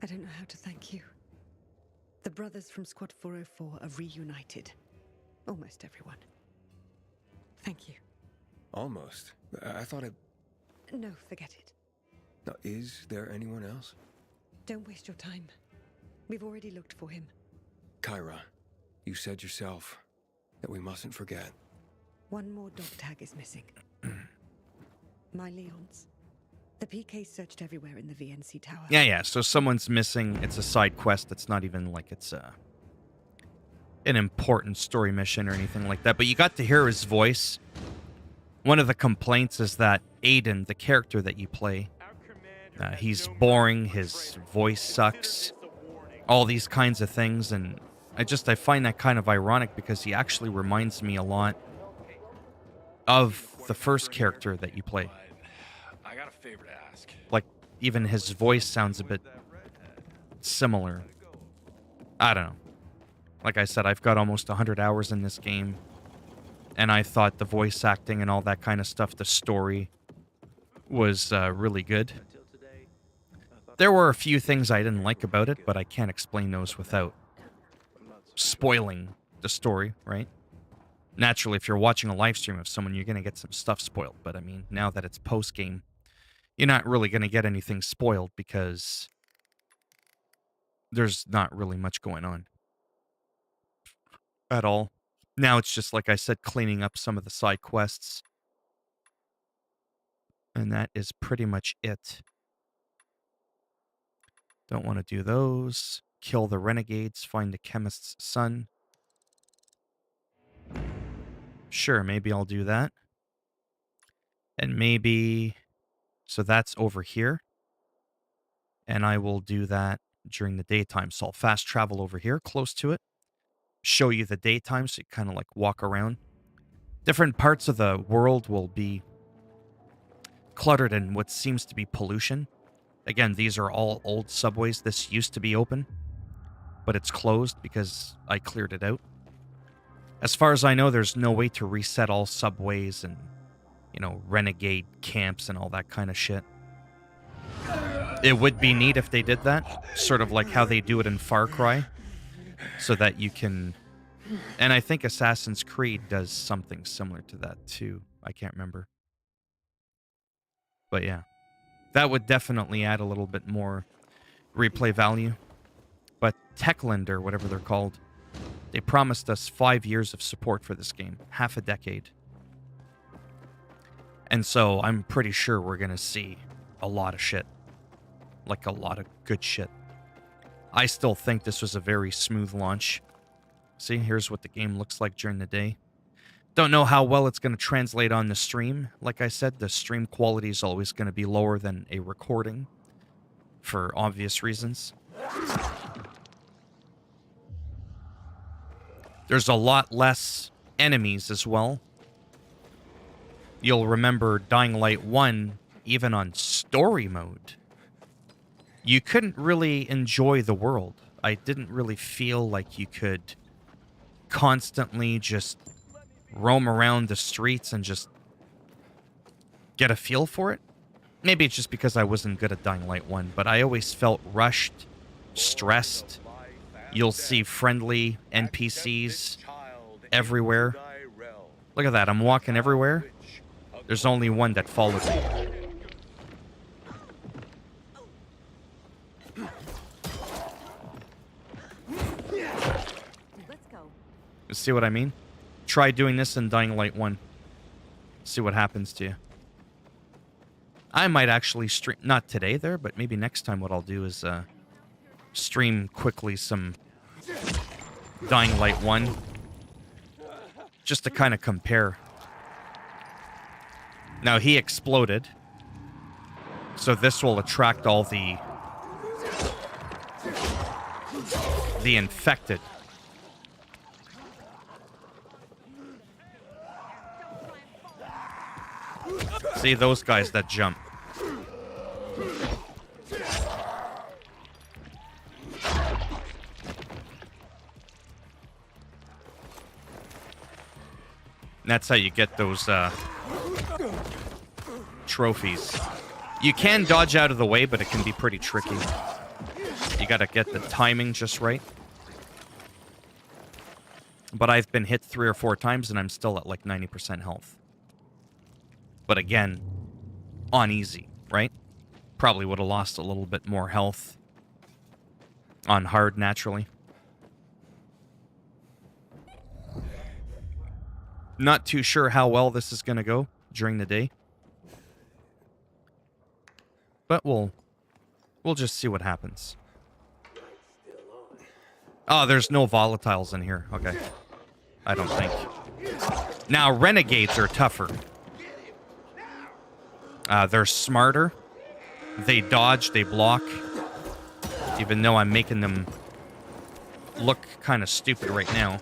I don't know how to thank you. The brothers from Squad 404 are reunited. Almost everyone. Thank you. Almost. I thought it... No, forget it. Now, is there anyone else? Don't waste your time. We've already looked for him. Kyra, you said yourself that we mustn't forget. One more dog tag is missing. My Leon's. The PK searched everywhere in the VNC tower. Yeah, so someone's missing. It's a side quest. It's not even like it's an important story mission or anything like that. But you got to hear his voice. One of the complaints is that Aiden, the character that you play, he's boring, his voice sucks, all these kinds of things. And I find that kind of ironic because he actually reminds me a lot of the first character that you play. I got a favor to ask. Like, even his voice sounds a bit similar. I don't know. Like I said, I've got almost 100 hours in this game, and I thought the voice acting and all that kind of stuff, the story, was really good. There were a few things I didn't like about it, but I can't explain those without spoiling the story, right? Naturally, if you're watching a live stream of someone, you're going to get some stuff spoiled. But I mean, now that it's post-game, you're not really going to get anything spoiled because there's not really much going on at all. Now it's just, like I said, cleaning up some of the side quests. And that is pretty much it. Don't want to do those. Kill the renegades. Find the chemist's son. Sure, maybe I'll do that. And maybe... So that's over here. And I will do that during the daytime. So I'll fast travel over here, close to it. Show you the daytime so you kind of like walk around. Different parts of the world will be cluttered in what seems to be pollution. Again, these are all old subways. This used to be open, but it's closed because I cleared it out. As far as I know, there's no way to reset all subways and, you know, renegade camps and all that kind of shit. It would be neat if they did that, sort of like how they do it in Far Cry, so that you can... And I think Assassin's Creed does something similar to that too. I can't remember. But yeah, that would definitely add a little bit more replay value. But Techland, or whatever they're called, they promised us 5 years of support for this game, half a decade. And so I'm pretty sure we're going to see a lot of shit. Like a lot of good shit. I still think this was a very smooth launch. See, here's what the game looks like during the day. Don't know how well it's going to translate on the stream. Like I said, the stream quality is always going to be lower than a recording for obvious reasons. There's a lot less enemies as well. You'll remember Dying Light 1, even on story mode, you couldn't really enjoy the world. I didn't really feel like you could constantly just roam around the streets and just get a feel for it. Maybe it's just because I wasn't good at Dying Light 1, but I always felt rushed, stressed. You'll see friendly NPCs everywhere. Look at that, I'm walking everywhere. There's only one that followed me. See what I mean? Try doing this in Dying Light 1. See what happens to you. I might actually stream, not today there, but maybe next time what I'll do is stream quickly some Dying Light 1. Just to kind of compare. Now he exploded. So this will attract all the infected. See those guys that jump. And that's how you get those trophies. You can dodge out of the way, but it can be pretty tricky. You gotta get the timing just right. But I've been hit 3 or 4 times and I'm still at like 90% health. But again, on easy, right? Probably would have lost a little bit more health on hard, naturally. Not too sure how well this is going to go during the day. But we'll just see what happens. Oh, there's no volatiles in here. Okay. I don't think. Now, renegades are tougher. They're smarter. They dodge, they block. Even though I'm making them look kind of stupid right now.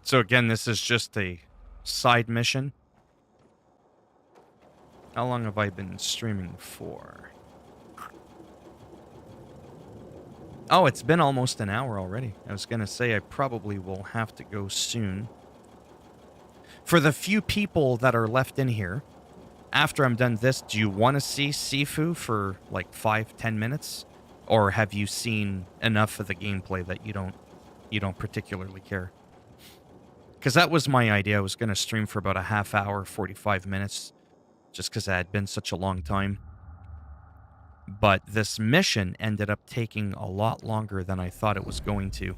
So again, this is just a side mission. How long have I been streaming for? Oh, it's been almost an hour already. I was going to say I probably will have to go soon. For the few people that are left in here, after I'm done this, do you want to see Sifu for like 5-10 minutes? Or have you seen enough of the gameplay that you don't particularly care? Because that was my idea. I was going to stream for about a half hour, 45 minutes, just because it had been such a long time. But this mission ended up taking a lot longer than I thought it was going to.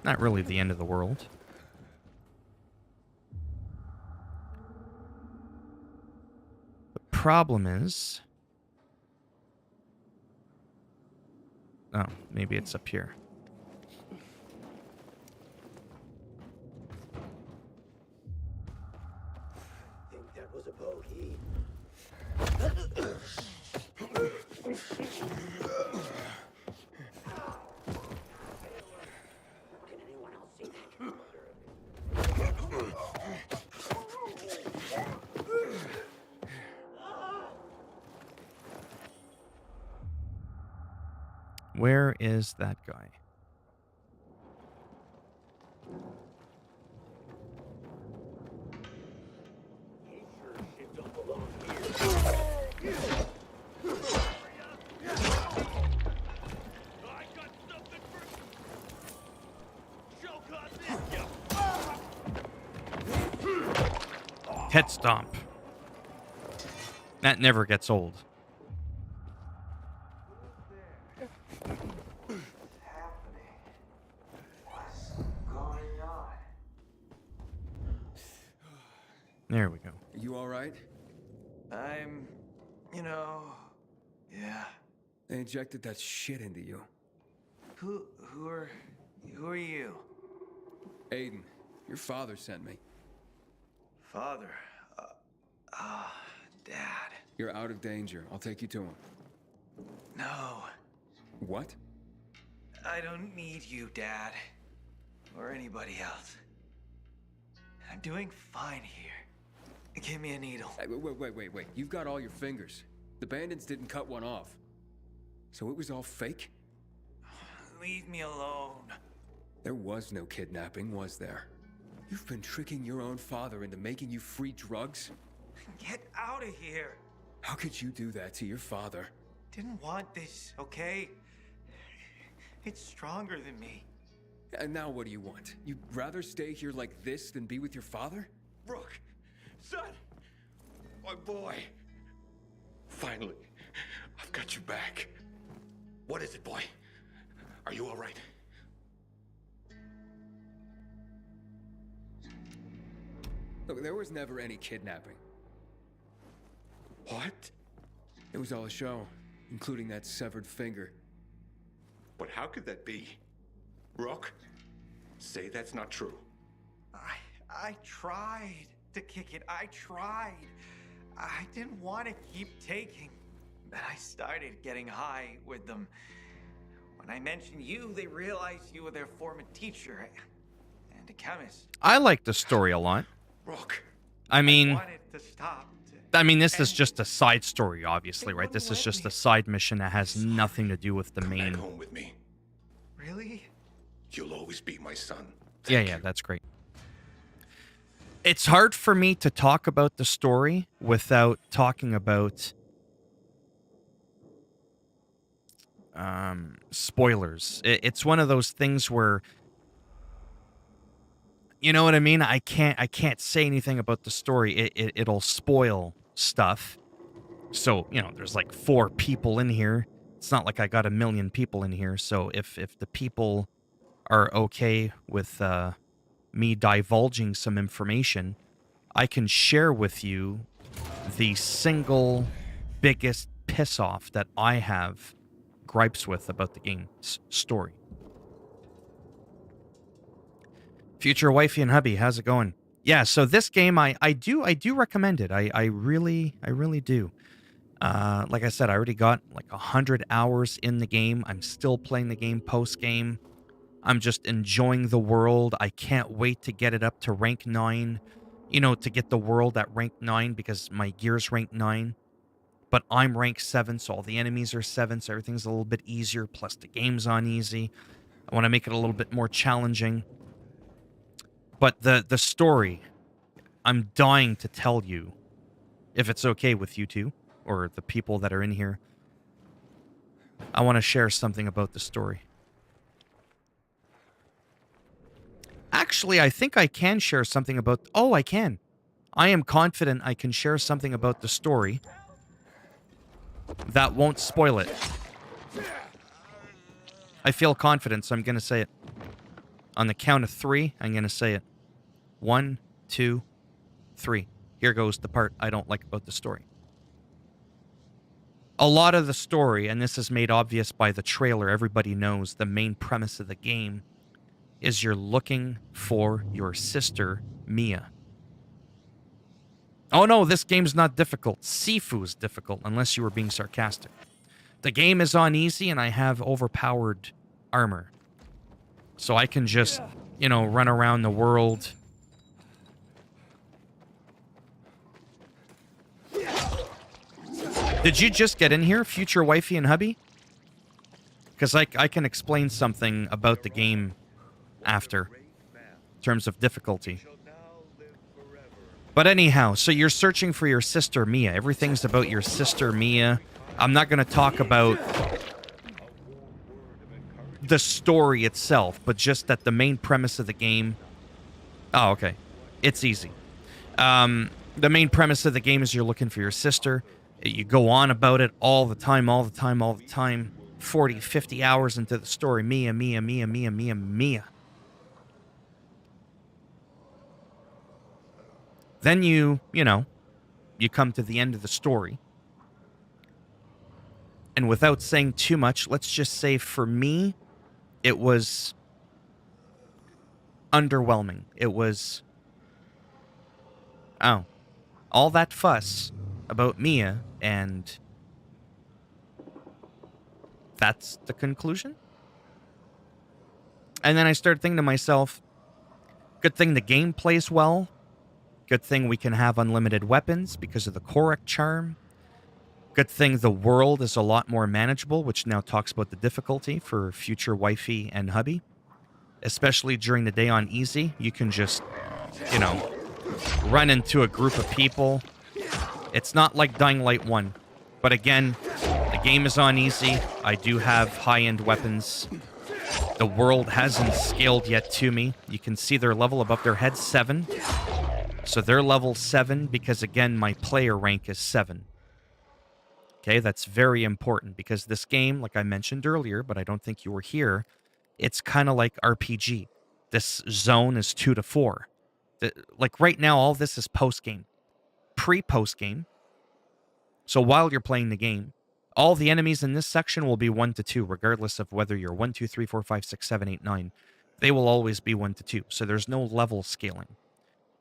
Not really the end of the world. The problem is... Oh, maybe it's up here. Where is that guy? Head stomp. That never gets old. There we go. Are you all right? I'm, yeah. They injected that shit into you. Who are you? Aiden, your father sent me. Father. Dad. You're out of danger. I'll take you to him. No, What? I don't need you, Dad. Or anybody else. I'm doing fine here. Give me a needle. Hey, wait. You've got all your fingers. The bandits didn't cut one off. So it was all fake? Leave me alone. There was no kidnapping, was there? You've been tricking your own father into making you free drugs? Get out of here. How could you do that to your father? didn't want this, okay? It's stronger than me. And now what do you want? You'd rather stay here like this than be with your father? Rook, son, my boy. Finally, I've got you back. What is it, boy? Are you all right? Look, there was never any kidnapping. What? It was all a show, including that severed finger. But how could that be? Rook, say that's not true. I tried to kick it. I tried. I didn't want to keep taking. But I started getting high with them. When I mentioned you, they realized you were their former teacher and a chemist. I like the story a lot. Rook, I I mean, wanted to stop. this is just a side story, obviously, right? This is just a side mission that has nothing to do with the come back main. home with me. Really? You'll always be my son. Yeah, that's great. It's hard for me to talk about the story without talking about spoilers. It's one of those things where, you know what I mean? I can't say anything about the story. It'll spoil stuff. So, there's like 4 people in here. It's not like I got a million people in here. So if the people are okay with me divulging some information, I can share with you the single biggest piss off that I have gripes with about the game's story. Future wifey and hubby, how's it going? Yeah, so this game I do recommend it. I really do. Like I said, I already got like 100 hours in the game. I'm still playing the game post-game. I'm just enjoying the world. I can't wait to get it up to rank 9. To get the world at rank 9 because my gear's rank 9. But I'm rank 7, so all the enemies are 7, so everything's a little bit easier. Plus the game's on easy. I want to make it a little bit more challenging. But the story, I'm dying to tell you, if it's okay with you two, or the people that are in here. I want to share something about the story. Actually, I think I can share something about... Oh, I can. I am confident I can share something about the story that won't spoil it. I feel confident, so I'm going to say it. On the count of 3, I'm going to say it. 1, 2, 3. Here goes the part I don't like about the story. A lot of the story, and this is made obvious by the trailer, everybody knows the main premise of the game is you're looking for your sister, Mia. Oh no, this game's not difficult. Sifu is difficult, unless you were being sarcastic. The game is on easy, and I have overpowered armor. So I can just, run around the world. Did you just get in here, future wifey and hubby? Because I can explain something about the game after, in terms of difficulty. But anyhow, so you're searching for your sister, Mia. Everything's about your sister, Mia. I'm not going to talk about the story itself, but just that the main premise of the game... Oh, okay. It's easy. The main premise of the game is you're looking for your sister. You go on about it all the time. 40, 50 hours into the story. Mia. Then you come to the end of the story. And without saying too much, let's just say for me, it was underwhelming. It was... Oh. All that fuss about Mia, and that's the conclusion? And then I started thinking to myself, good thing the game plays well. Good thing we can have unlimited weapons because of the Korok charm. Good thing the world is a lot more manageable, which now talks about the difficulty for future wifey and hubby. Especially during the day on easy, you can just, run into a group of people. It's not like Dying Light 1. But again, the game is on easy. I do have high-end weapons. The world hasn't scaled yet to me. You can see their level above their head, 7. So they're level 7 because, again, my player rank is 7. Okay, that's very important because this game, like I mentioned earlier, but I don't think you were here, it's kind of like RPG. This zone is 2 to 4. Like right now, all this is post-game. Pre-post-game, so while you're playing the game, all the enemies in this section will be 1 to 2, regardless of whether you're 1, 2, 3, 4, 5, 6, 7, 8, 9. They will always be 1 to 2, so there's no level scaling.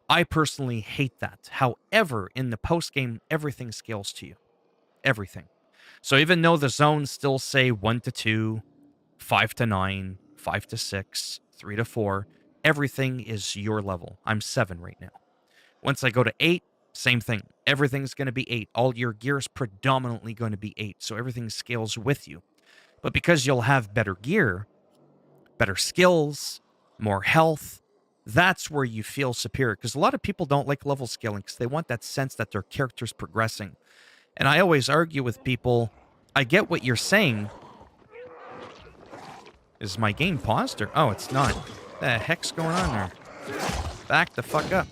I personally hate that. However, in the post-game, everything scales to you. Everything. So even though the zones still say 1 to 2, 5 to 9, 5 to 6, 3 to 4, everything is your level. I'm 7 right now. Once I go to 8, same thing. Everything's going to be 8. All your gear is predominantly going to be 8, so everything scales with you. But because you'll have better gear, better skills, more health, that's where you feel superior. Because a lot of people don't like level scaling because they want that sense that their character's progressing. And I always argue with people, I get what you're saying. Is my game paused or... Oh, it's not. What the heck's going on there? Back the fuck up.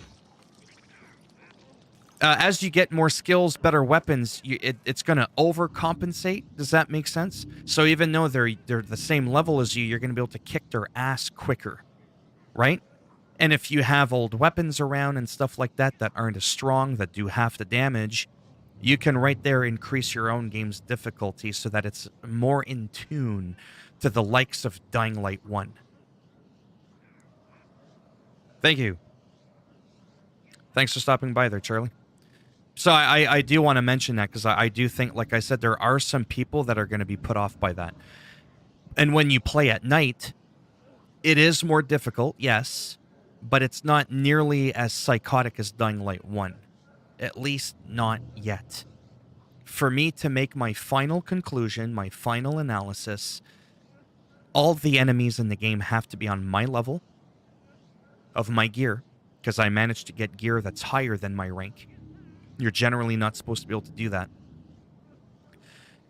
As you get more skills, better weapons, it's going to overcompensate. Does that make sense? So even though they're the same level as you, you're going to be able to kick their ass quicker, right? And if you have old weapons around and stuff like that that aren't as strong, that do half the damage, you can right there increase your own game's difficulty so that it's more in tune to the likes of Dying Light 1. Thank you. Thanks for stopping by there, Charlie. So I do want to mention that because I do think, like I said, there are some people that are going to be put off by that. And when you play at night, it is more difficult, yes, but it's not nearly as psychotic as Dying Light 1. At least not yet. For me to make my final conclusion, my final analysis, all the enemies in the game have to be on my level of my gear, because I managed to get gear that's higher than my rank. You're generally not supposed to be able to do that.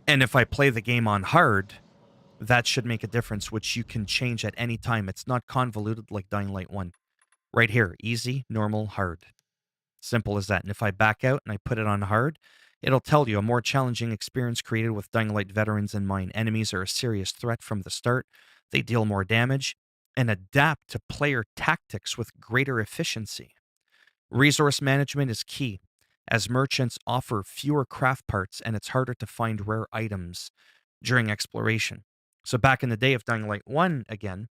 And if I play the game on hard, that should make a difference, which you can change at any time. It's not convoluted like Dying Light 1. Right here, easy, normal, hard. Simple as that. And if I back out and I put it on hard, it'll tell you a more challenging experience created with Dying Light veterans in mind. Enemies are a serious threat from the start. They deal more damage and adapt to player tactics with greater efficiency. Resource management is key, as merchants offer fewer craft parts and it's harder to find rare items during exploration. So back in the day of Dying Light 1, again,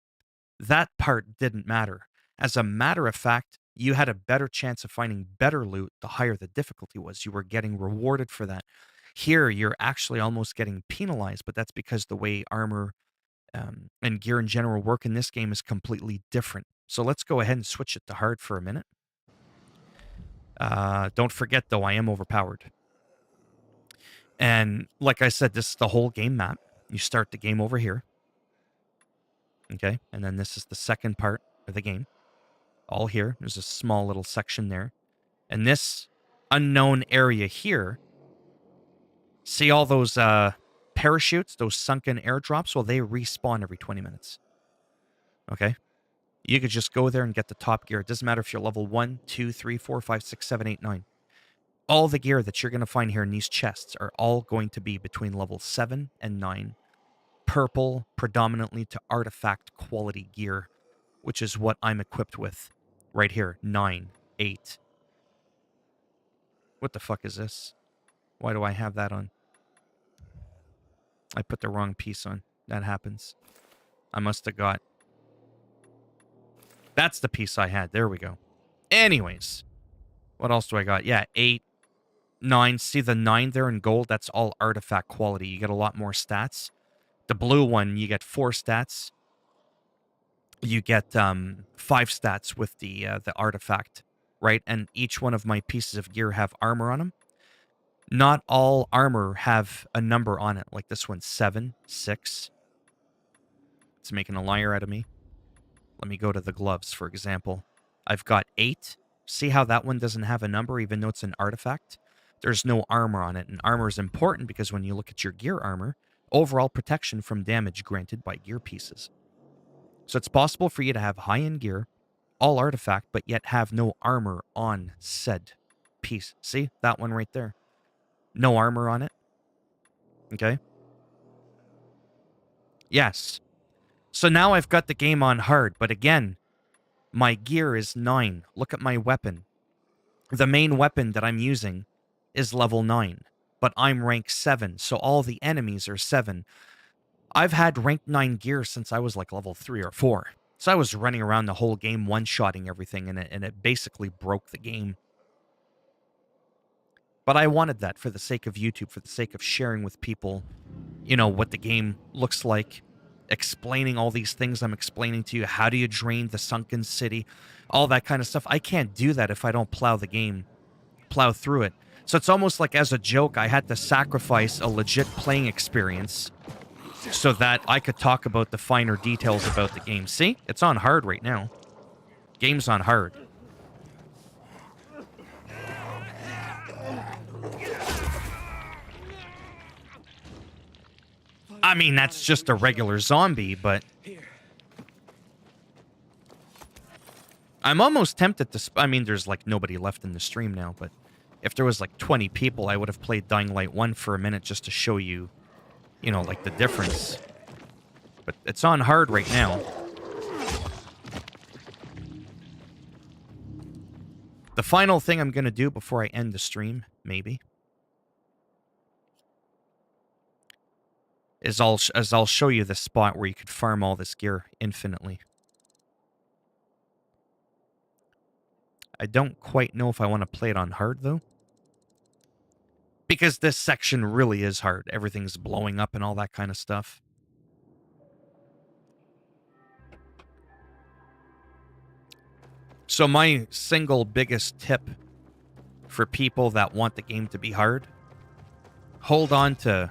that part didn't matter. As a matter of fact, you had a better chance of finding better loot the higher the difficulty was. You were getting rewarded for that. Here, you're actually almost getting penalized, but that's because the way armor and gear in general work in this game is completely different. So let's go ahead and switch it to hard for a minute. Don't forget, though, I am overpowered. And like I said, this is the whole game map. You start the game over here. Okay, and then this is the second part of the game. All here. There's a small little section there. And this unknown area here, see all those parachutes, those sunken airdrops? Well, they respawn every 20 minutes. Okay? You could just go there and get the top gear. It doesn't matter if you're level 1, 2, 3, 4, 5, 6, 7, 8, 9. All the gear that you're going to find here in these chests are all going to be between level 7 and 9. Purple, predominantly to artifact quality gear, which is what I'm equipped with. Right here, 9, 8. What the fuck is this? Why do I have that on? I put the wrong piece on. That happens. I must have got... That's the piece I had. There we go. Anyways. What else do I got? Yeah, 8, 9. See the 9 there in gold? That's all artifact quality. You get a lot more stats. The blue one, you get 4 stats. You get 5 stats with the artifact, right? And each one of my pieces of gear have armor on them. Not all armor have a number on it. Like this one's 7, 6. It's making a liar out of me. Let me go to the gloves, for example. I've got 8. See how that one doesn't have a number even though it's an artifact? there's no armor on it. And armor is important because when you look at your gear armor, overall protection from damage granted by gear pieces. So it's possible for you to have high-end gear, all artifact, but yet have no armor on said piece. See? That one right there. No armor on it. Okay? Yes. So now I've got the game on hard, but again, my gear is 9. Look at my weapon. The main weapon that I'm using is level 9, but I'm rank 7, so all the enemies are 7. I've had rank 9 gear since I was like level 3 or 4. So I was running around the whole game one-shotting everything, and it basically broke the game. But I wanted that for the sake of YouTube, for the sake of sharing with people, you know, what the game looks like, explaining all these things I'm explaining to you. How do you drain the sunken city? All that kind of stuff. I can't do that if I don't plow the game, plow through it. So it's almost like as a joke, I had to sacrifice a legit playing experience so that I could talk about the finer details about the game. See? It's on hard right now. Game's on hard. I mean, that's just a regular zombie, but I'm almost tempted to... I mean, there's like nobody left in the stream now, but if there was like 20 people, I would have played Dying Light 1 for a minute just to show you, you know, like the difference. But it's on hard right now. The final thing I'm going to do before I end the stream, maybe, is I'll show you the spot where you could farm all this gear infinitely. I don't quite know if I want to play it on hard, though. Because this section really is hard. Everything's blowing up and all that kind of stuff. So my single biggest tip for people that want the game to be hard, hold on to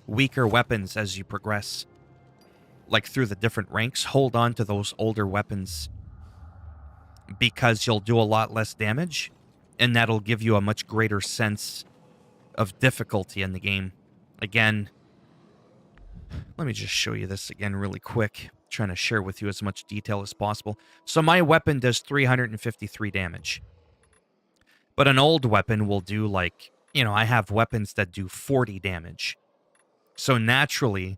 weaker weapons as you progress. Like through the different ranks, hold on to those older weapons because you'll do a lot less damage, and that'll give you a much greater sense of difficulty in the game. Again, let me just show you this again really quick. Trying to share with you as much detail as possible. So my weapon does 353 damage. But an old weapon will do like, you know, I have weapons that do 40 damage. So naturally,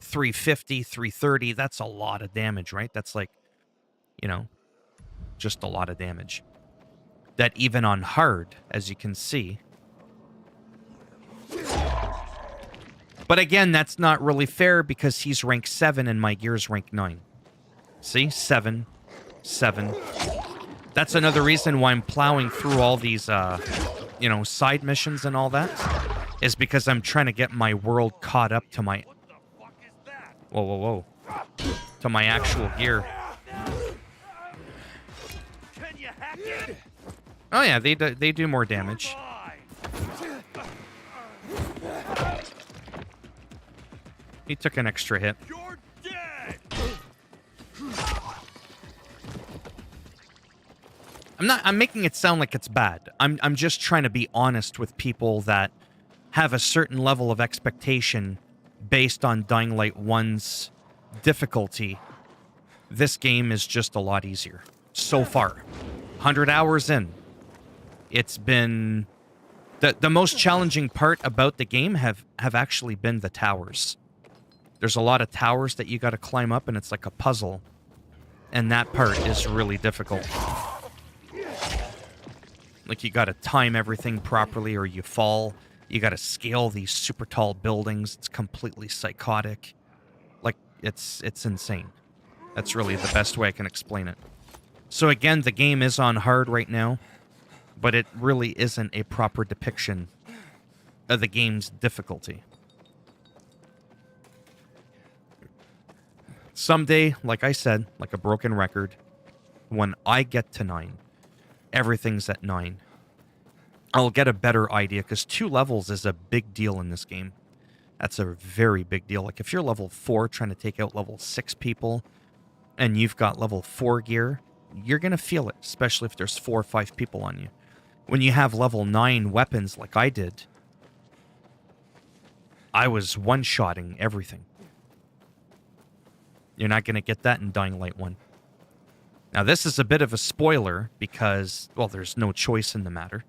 350, 330, that's a lot of damage, right? That's like, you know, just a lot of damage. That even on hard, as you can see. But again, that's not really fair because he's rank 7 and my gear's rank 9. See? 7. 7. That's another reason why I'm plowing through all these, you know, side missions and all that. Is because I'm trying to get my world caught up to my... Whoa, whoa, whoa. To my actual gear. Oh yeah, they do more damage. He took an extra hit. You're dead. I'm making it sound like it's bad. I'm just trying to be honest with people that have a certain level of expectation based on Dying Light 1's difficulty. This game is just a lot easier. So far. 100 hours in. It's been... The most challenging part about the game have actually been the towers. There's a lot of towers that you got to climb up, and it's like a puzzle. And that part is really difficult. Like, you got to time everything properly, or you fall. You got to scale these super tall buildings. It's completely psychotic. Like, it's insane. That's really the best way I can explain it. So again, the game is on hard right now, but it really isn't a proper depiction of the game's difficulty. Someday, like I said, like a broken record, when I get to 9, everything's at 9, I'll get a better idea, because 2 levels is a big deal in this game. That's a very big deal. Like, if you're level 4 trying to take out level 6 people, and you've got level 4 gear, you're going to feel it, especially if there's 4 or 5 people on you. when you have level 9 weapons like I did, I was one-shotting everything. You're not going to get that in Dying Light 1. Now, this is a bit of a spoiler because, well, there's no choice in the matter.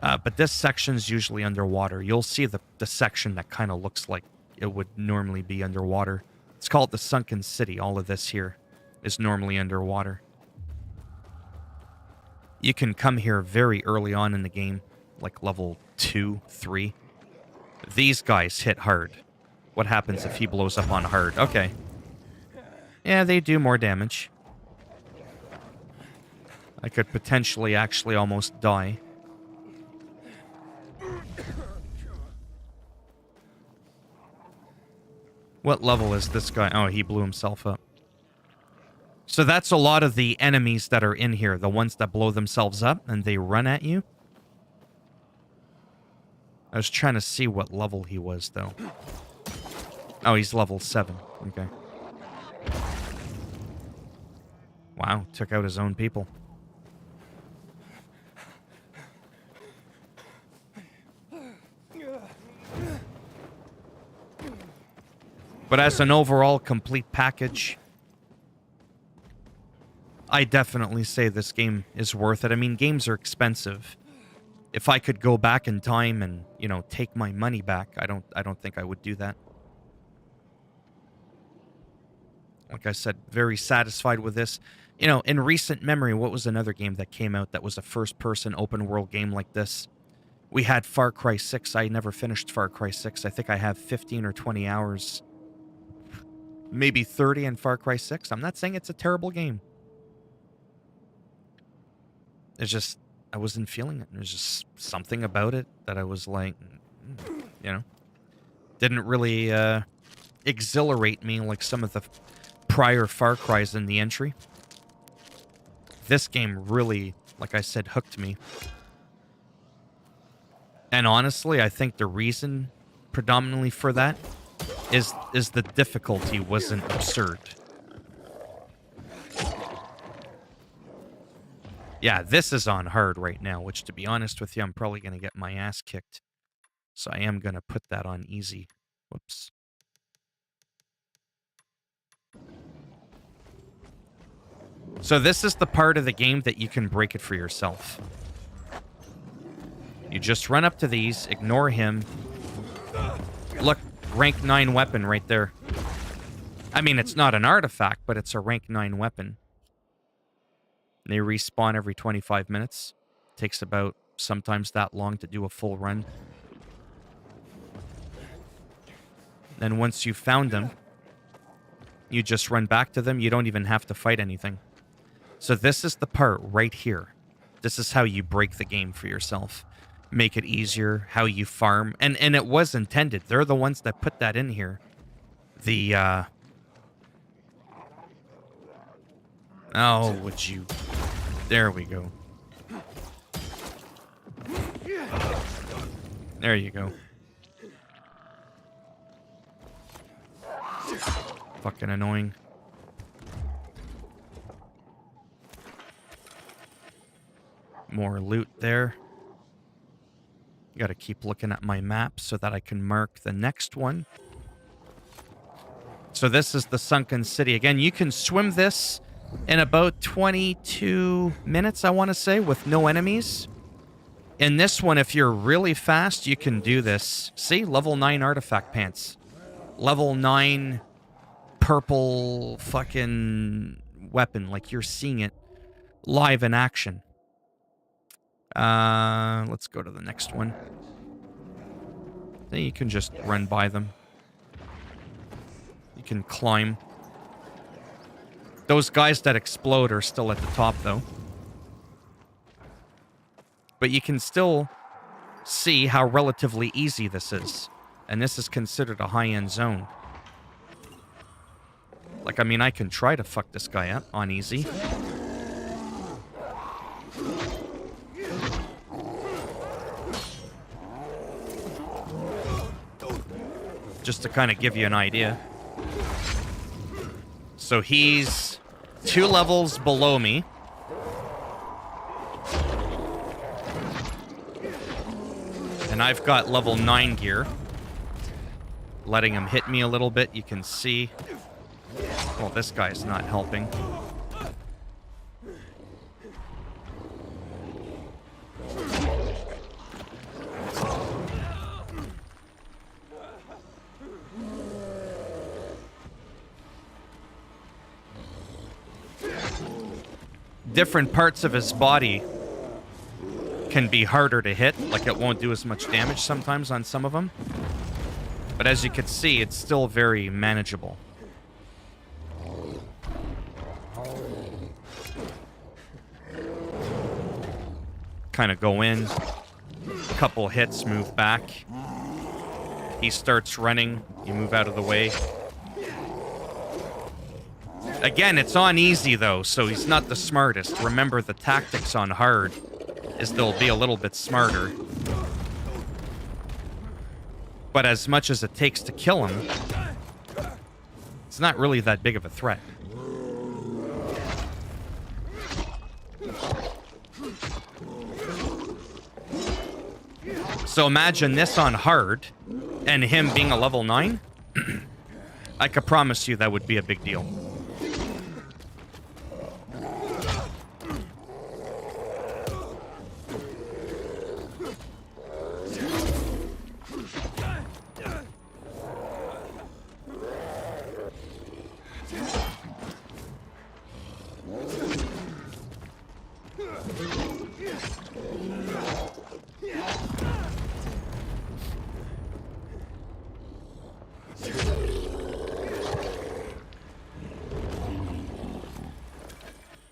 But this section's usually underwater. You'll see the section that kind of looks like it would normally be underwater. It's called the Sunken City. All of this here is normally underwater. You can come here very early on in the game, like level 2, 3. These guys hit hard. What happens if he blows up on hard? Okay. Yeah, they do more damage. I could potentially actually almost die. What level is this guy? Oh, he blew himself up. So that's a lot of the enemies that are in here. The ones that blow themselves up and they run at you. I was trying to see what level he was, though. Oh, he's level 7. Okay. Wow, took out his own people. But as an overall complete package, I definitely say this game is worth it. I mean, games are expensive. If I could go back in time and, you know, take my money back, I don't think I would do that. Like I said, very satisfied with this. You know, in recent memory, what was another game that came out that was a first-person open-world game like this? We had Far Cry 6. I never finished Far Cry 6. I think I have 15 or 20 hours, maybe 30 in Far Cry 6. I'm not saying it's a terrible game. It's just, I wasn't feeling it. There's just something about it that I was like, you know, didn't really exhilarate me like some of the prior Far Cries in the entry. This game really, like I said, hooked me. And honestly, I think the reason predominantly for that is the difficulty wasn't absurd. Yeah, this is on hard right now, which, to be honest with you, I'm probably going to get my ass kicked. So I am going to put that on easy. Whoops. So this is the part of the game that you can break it for yourself. You just run up to these, ignore him. Look, rank 9 weapon right there. I mean, it's not an artifact, but it's a rank 9 weapon. They respawn every 25 minutes. Takes about sometimes that long to do a full run. Then once you've found them, you just run back to them. You don't even have to fight anything. So this is the part right here. This is how you break the game for yourself. Make it easier, how you farm. And it was intended. They're the ones that put that in here. The, oh, would you... There we go. There you go. Fucking annoying. More loot there. Gotta keep looking at my map so that I can mark the next one. So this is the Sunken City. Again, you can swim this in about 22 minutes, I want to say, with no enemies. In this one, if you're really fast, you can do this. See? Level 9 artifact pants. Level 9 purple fucking weapon. Like, you're seeing it live in action. Let's go to the next one. Then you can just run by them. You can climb. Those guys that explode are still at the top, though. But you can still see how relatively easy this is. And this is considered a high-end zone. Like, I mean, I can try to fuck this guy up on easy. Just to kind of give you an idea. So he's 2 levels below me. And I've got level 9 gear. Letting him hit me a little bit, you can see. Well, this guy's not helping. Different parts of his body can be harder to hit, like it won't do as much damage sometimes on some of them. But as you can see, it's still very manageable. Kind of go in, couple hits, move back. He starts running, you move out of the way. Again, it's on easy though, so he's not the smartest. Remember, the tactics on hard is they'll be a little bit smarter. But as much as it takes to kill him, it's not really that big of a threat. So imagine this on hard, and him being a level 9. I could promise you that would be a big deal.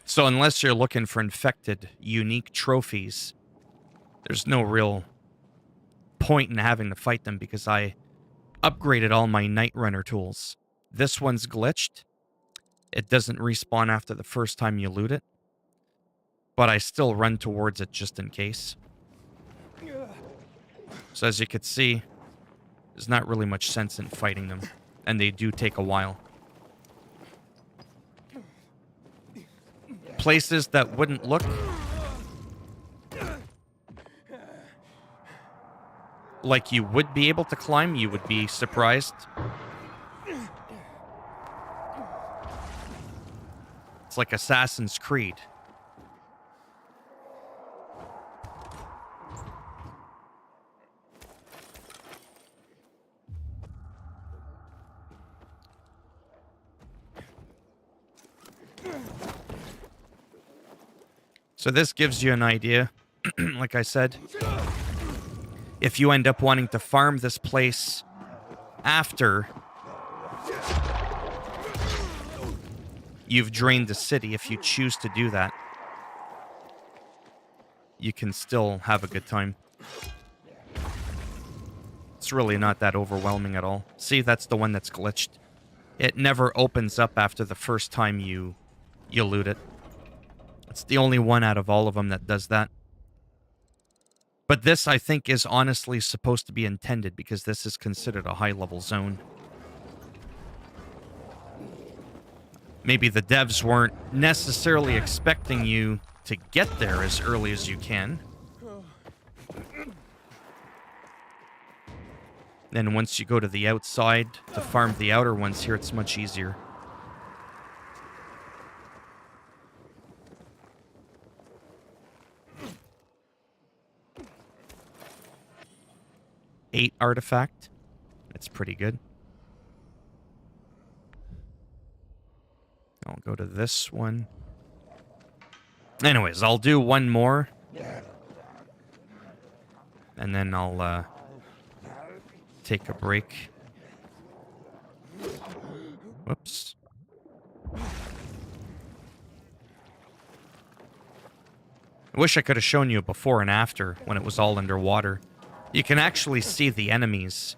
So unless you're looking for infected, unique trophies, there's no real point in having to fight them because I upgraded all my Night Runner tools. This one's glitched. It doesn't respawn after the first time you loot it. But I still run towards it just in case. So as you can see, there's not really much sense in fighting them. And they do take a while. Places that wouldn't look like you would be able to climb, you would be surprised. It's like Assassin's Creed. So this gives you an idea, like I said. If you end up wanting to farm this place after you've drained the city, if you choose to do that, you can still have a good time. It's really not that overwhelming at all. See, that's the one that's glitched. It never opens up after the first time you loot it. It's the only one out of all of them that does that. But this, I think, is honestly supposed to be intended because this is considered a high-level zone. Maybe the devs weren't necessarily expecting you to get there as early as you can. Then once you go to the outside to farm the outer ones here, it's much easier. Eight artifact. That's pretty good. I'll go to this one. Anyways, I'll do one more. And then I'll take a break. Whoops. I wish I could have shown you before and after when it was all underwater. You can actually see the enemies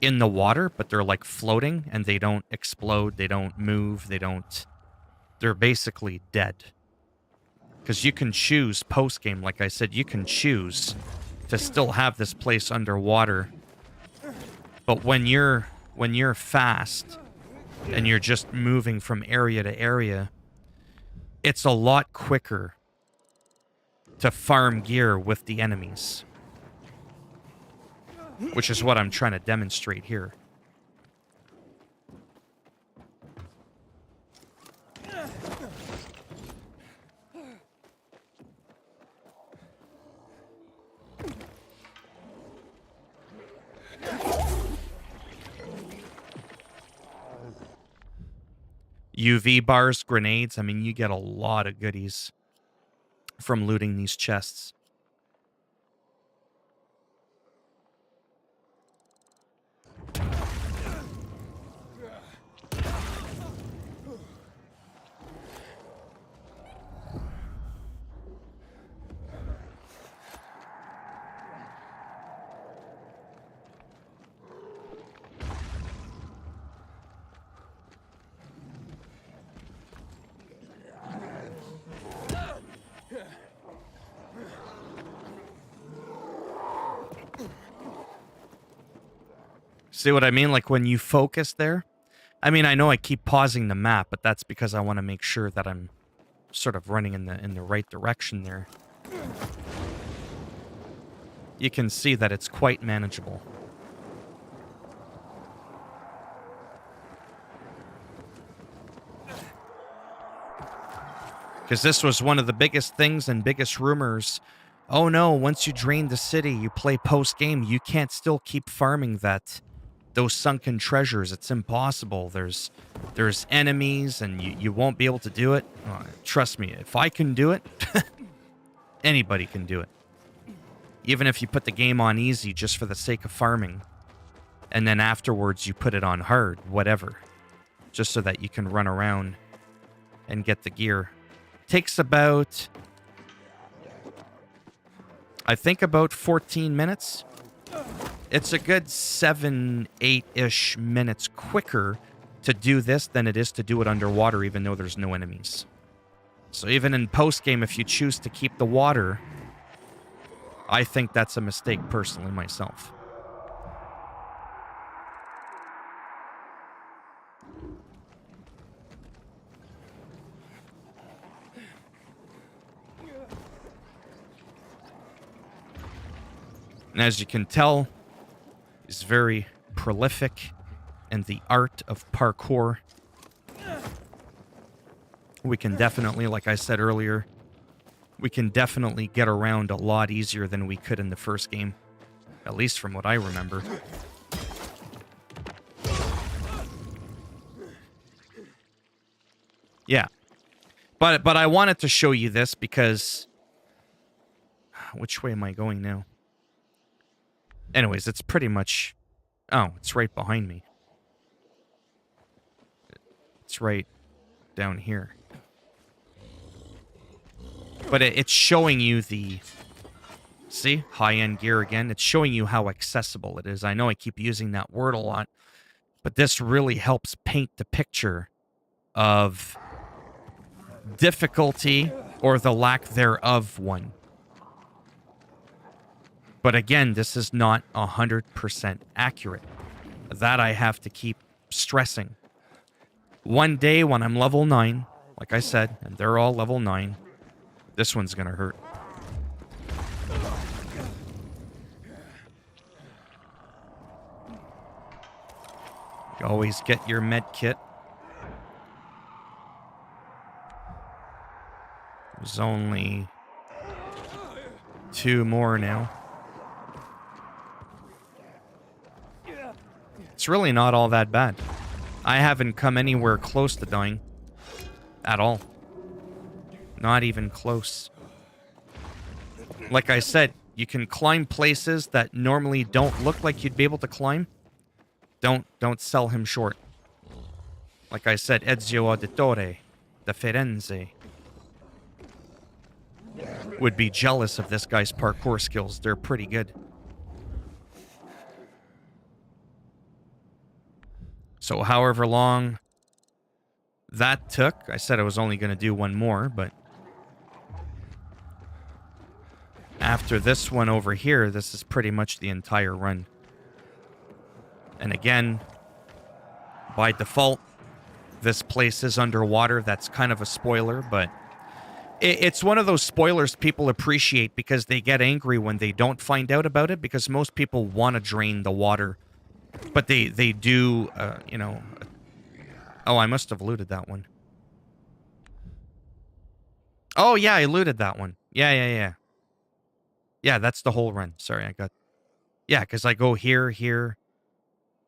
in the water, but they're like floating and they don't explode, they don't move, they're basically dead. Because you can choose post-game, like I said, you can choose to still have this place underwater. But when you're fast and you're just moving from area to area, it's a lot quicker to farm gear with the enemies. which is what I'm trying to demonstrate here. UV bars, grenades. I mean, you get a lot of goodies from looting these chests. See what I mean? Like when you focus there. I mean, I know I keep pausing the map, but that's because I want to make sure that I'm sort of running in the right direction there. You can see that it's quite manageable. Because this was one of the biggest things and biggest rumors. Oh no, once you drain the city, you play post-game, you can't still keep farming those sunken treasures. It's impossible. There's enemies and you won't be able to do it. Trust me, if I can do it, anybody can do it. Even if you put the game on easy just for the sake of farming, and then afterwards you put it on hard, whatever, just so that you can run around and get the gear. Takes about, I think, about 14 minutes. It's a good 7-8-ish minutes quicker to do this than it is to do it underwater, even though there's no enemies. So even in post-game, if you choose to keep the water, I think that's a mistake personally myself. And as you can tell, is very prolific in the art of parkour. We can definitely, like I said earlier, we can definitely get around a lot easier than we could in the first game. At least from what I remember. Yeah. But I wanted to show you this because... Which way am I going now? Anyways, it's pretty much... Oh, it's right behind me. It's right down here. But it's showing you the... See? High-end gear again. It's showing you how accessible it is. I know I keep using that word a lot, but this really helps paint the picture of difficulty or the lack thereof one. But again, this is not 100% accurate. That I have to keep stressing. One day when I'm level 9, like I said, and they're all level 9, this one's gonna hurt. You always get your med kit. There's only 2 more now. It's really not all that bad. I haven't come anywhere close to dying. At all. Not even close. Like I said, you can climb places that normally don't look like you'd be able to climb. Don't sell him short. Like I said, Ezio Auditore, the Firenze, would be jealous of this guy's parkour skills. They're pretty good. So however long that took, I said I was only going to do one more, but after this one over here, this is pretty much the entire run. And again, by default, this place is underwater. That's kind of a spoiler, but It's one of those spoilers people appreciate because they get angry when they don't find out about it, because most people want to drain the water. But they do, you know... Oh, I must have looted that one. Oh, yeah, I looted that one. Yeah. Yeah, that's the whole run. Sorry, I got... Yeah, because I go here,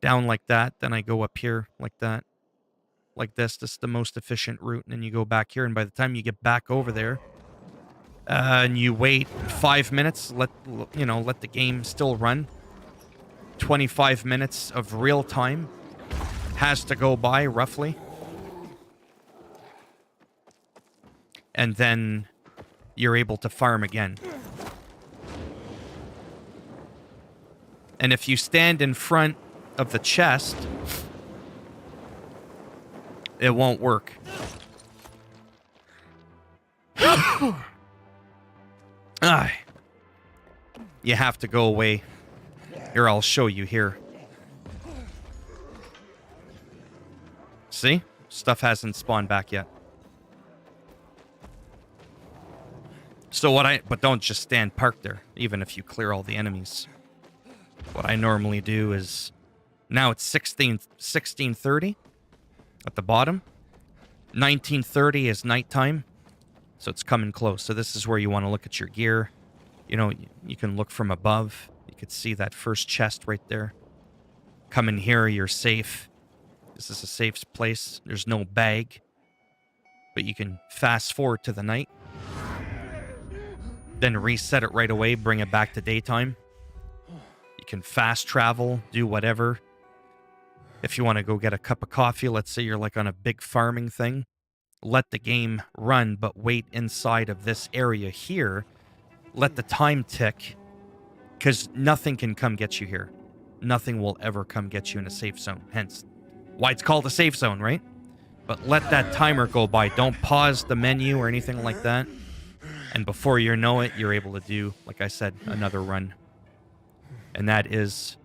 down like that, then I go up here like that. Like this. This is the most efficient route, and then you go back here, and by the time you get back over there, and you wait 5 minutes, let the game still run. 25 minutes of real time has to go by, roughly. And then you're able to farm again. And if you stand in front of the chest, it won't work. You have to go away. Here, I'll show you here. See? Stuff hasn't spawned back yet. So but don't just stand parked there, even if you clear all the enemies. What I normally do is, now it's 16:30 at the bottom. 19:30 is nighttime, so it's coming close. So this is where you want to look at your gear. You know, you can look from above. You could see that first chest right there. Come in here, you're safe. This is a safe place. There's no bag. But you can fast forward to the night. Then reset it right away, bring it back to daytime. You can fast travel, do whatever. If you want to go get a cup of coffee, let's say you're like on a big farming thing, let the game run, but wait inside of this area here. Let the time tick, because nothing can come get you here. Nothing will ever come get you in a safe zone. Hence, why it's called a safe zone, right? But let that timer go by. Don't pause the menu or anything like that. And before you know it, you're able to do, like I said, another run. And that is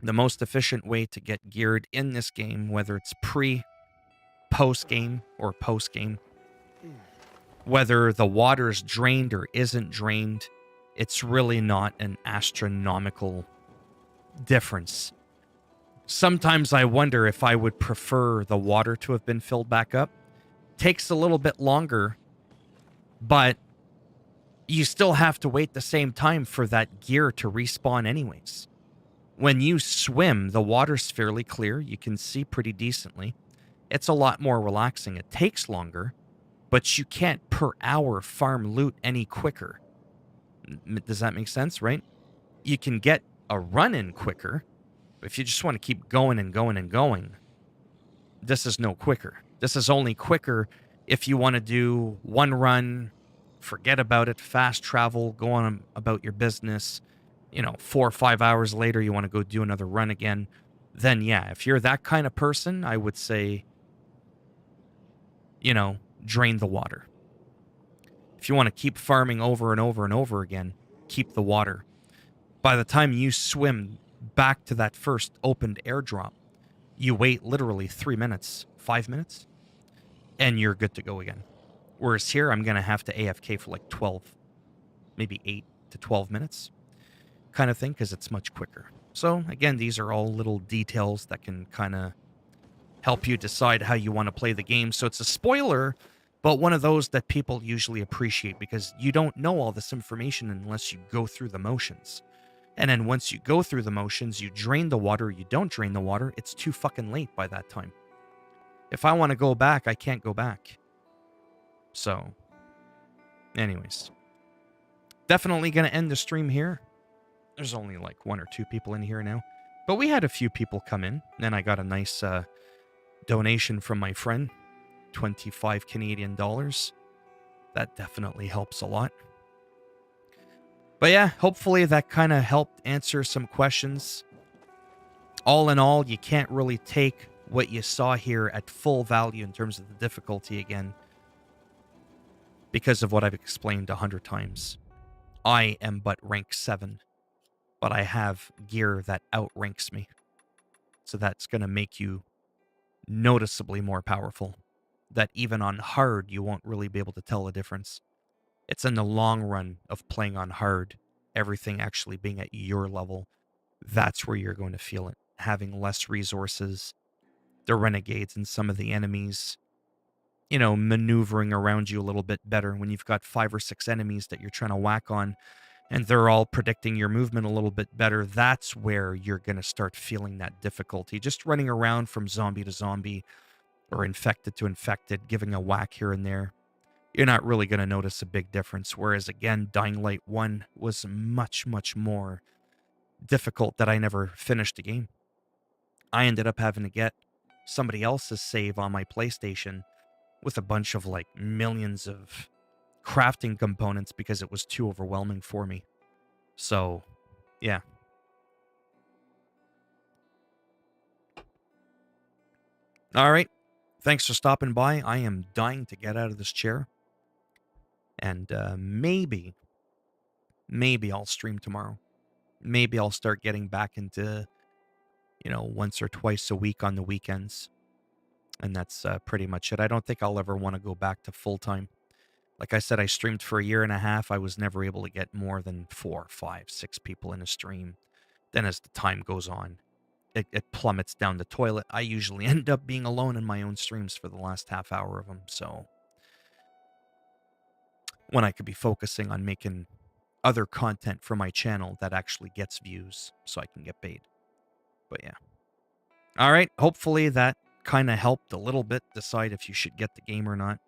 the most efficient way to get geared in this game, whether it's post-game, or post-game. Whether the water's drained or isn't drained, it's really not an astronomical difference. Sometimes I wonder if I would prefer the water to have been filled back up. Takes a little bit longer, but you still have to wait the same time for that gear to respawn anyways. When you swim, the water's fairly clear. You can see pretty decently. It's a lot more relaxing. It takes longer, but you can't per hour farm loot any quicker. Does that make sense, right? You can get a run in quicker, but if you just want to keep going and going and going, this is no quicker. This is only quicker if you want to do one run, forget about it, fast travel, go on about your business. 4 or 5 hours later, you want to go do another run again. Then, yeah, if you're that kind of person, I would say, drain the water. If you want to keep farming over and over and over again, keep the water. By the time you swim back to that first opened airdrop, you wait literally 3 minutes, 5 minutes, and you're good to go again. Whereas here, I'm going to have to AFK for like 12, maybe 8 to 12 minutes kind of thing, because it's much quicker. So, again, these are all little details that can kind of help you decide how you want to play the game. So it's a spoiler, but one of those that people usually appreciate, because you don't know all this information unless you go through the motions. And then once you go through the motions, you drain the water, you don't drain the water, it's too fucking late by that time. If I want to go back, I can't go back. So, anyways. Definitely going to end the stream here. There's only like 1 or 2 people in here now. But we had a few people come in, and I got a nice donation from my friend. 25 Canadian dollars. That definitely helps a lot. But yeah, hopefully that kind of helped answer some questions. All in all, you can't really take what you saw here at full value in terms of the difficulty again, because of what I've explained 100 times. I am but rank 7, but I have gear that outranks me. So that's going to make you noticeably more powerful. that even on hard, you won't really be able to tell the difference. It's in the long run of playing on hard, everything actually being at your level. That's where you're going to feel it. Having less resources, the renegades and some of the enemies, maneuvering around you a little bit better when you've got 5 or 6 enemies that you're trying to whack on and they're all predicting your movement a little bit better. That's where you're going to start feeling that difficulty. Just running around from zombie to zombie or infected to infected, giving a whack here and there, you're not really going to notice a big difference. Whereas again, Dying Light 1 was much, much more difficult that I never finished the game. I ended up having to get somebody else's save on my PlayStation with a bunch of like millions of crafting components because it was too overwhelming for me. So, yeah. All right. Thanks for stopping by. I am dying to get out of this chair. And maybe I'll stream tomorrow. Maybe I'll start getting back into, once or twice a week on the weekends. And that's pretty much it. I don't think I'll ever want to go back to full time. Like I said, I streamed for a year and a half. I was never able to get more than 4, 5, 6 people in a stream. Then as the time goes on, it plummets down the toilet. I usually end up being alone in my own streams for the last half hour of them. So when I could be focusing on making other content for my channel that actually gets views so I can get paid. But yeah. All right. Hopefully that kind of helped a little bit decide if you should get the game or not.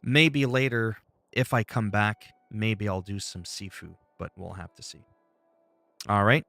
Maybe later, if I come back, maybe I'll do some Sifu, but we'll have to see. All right.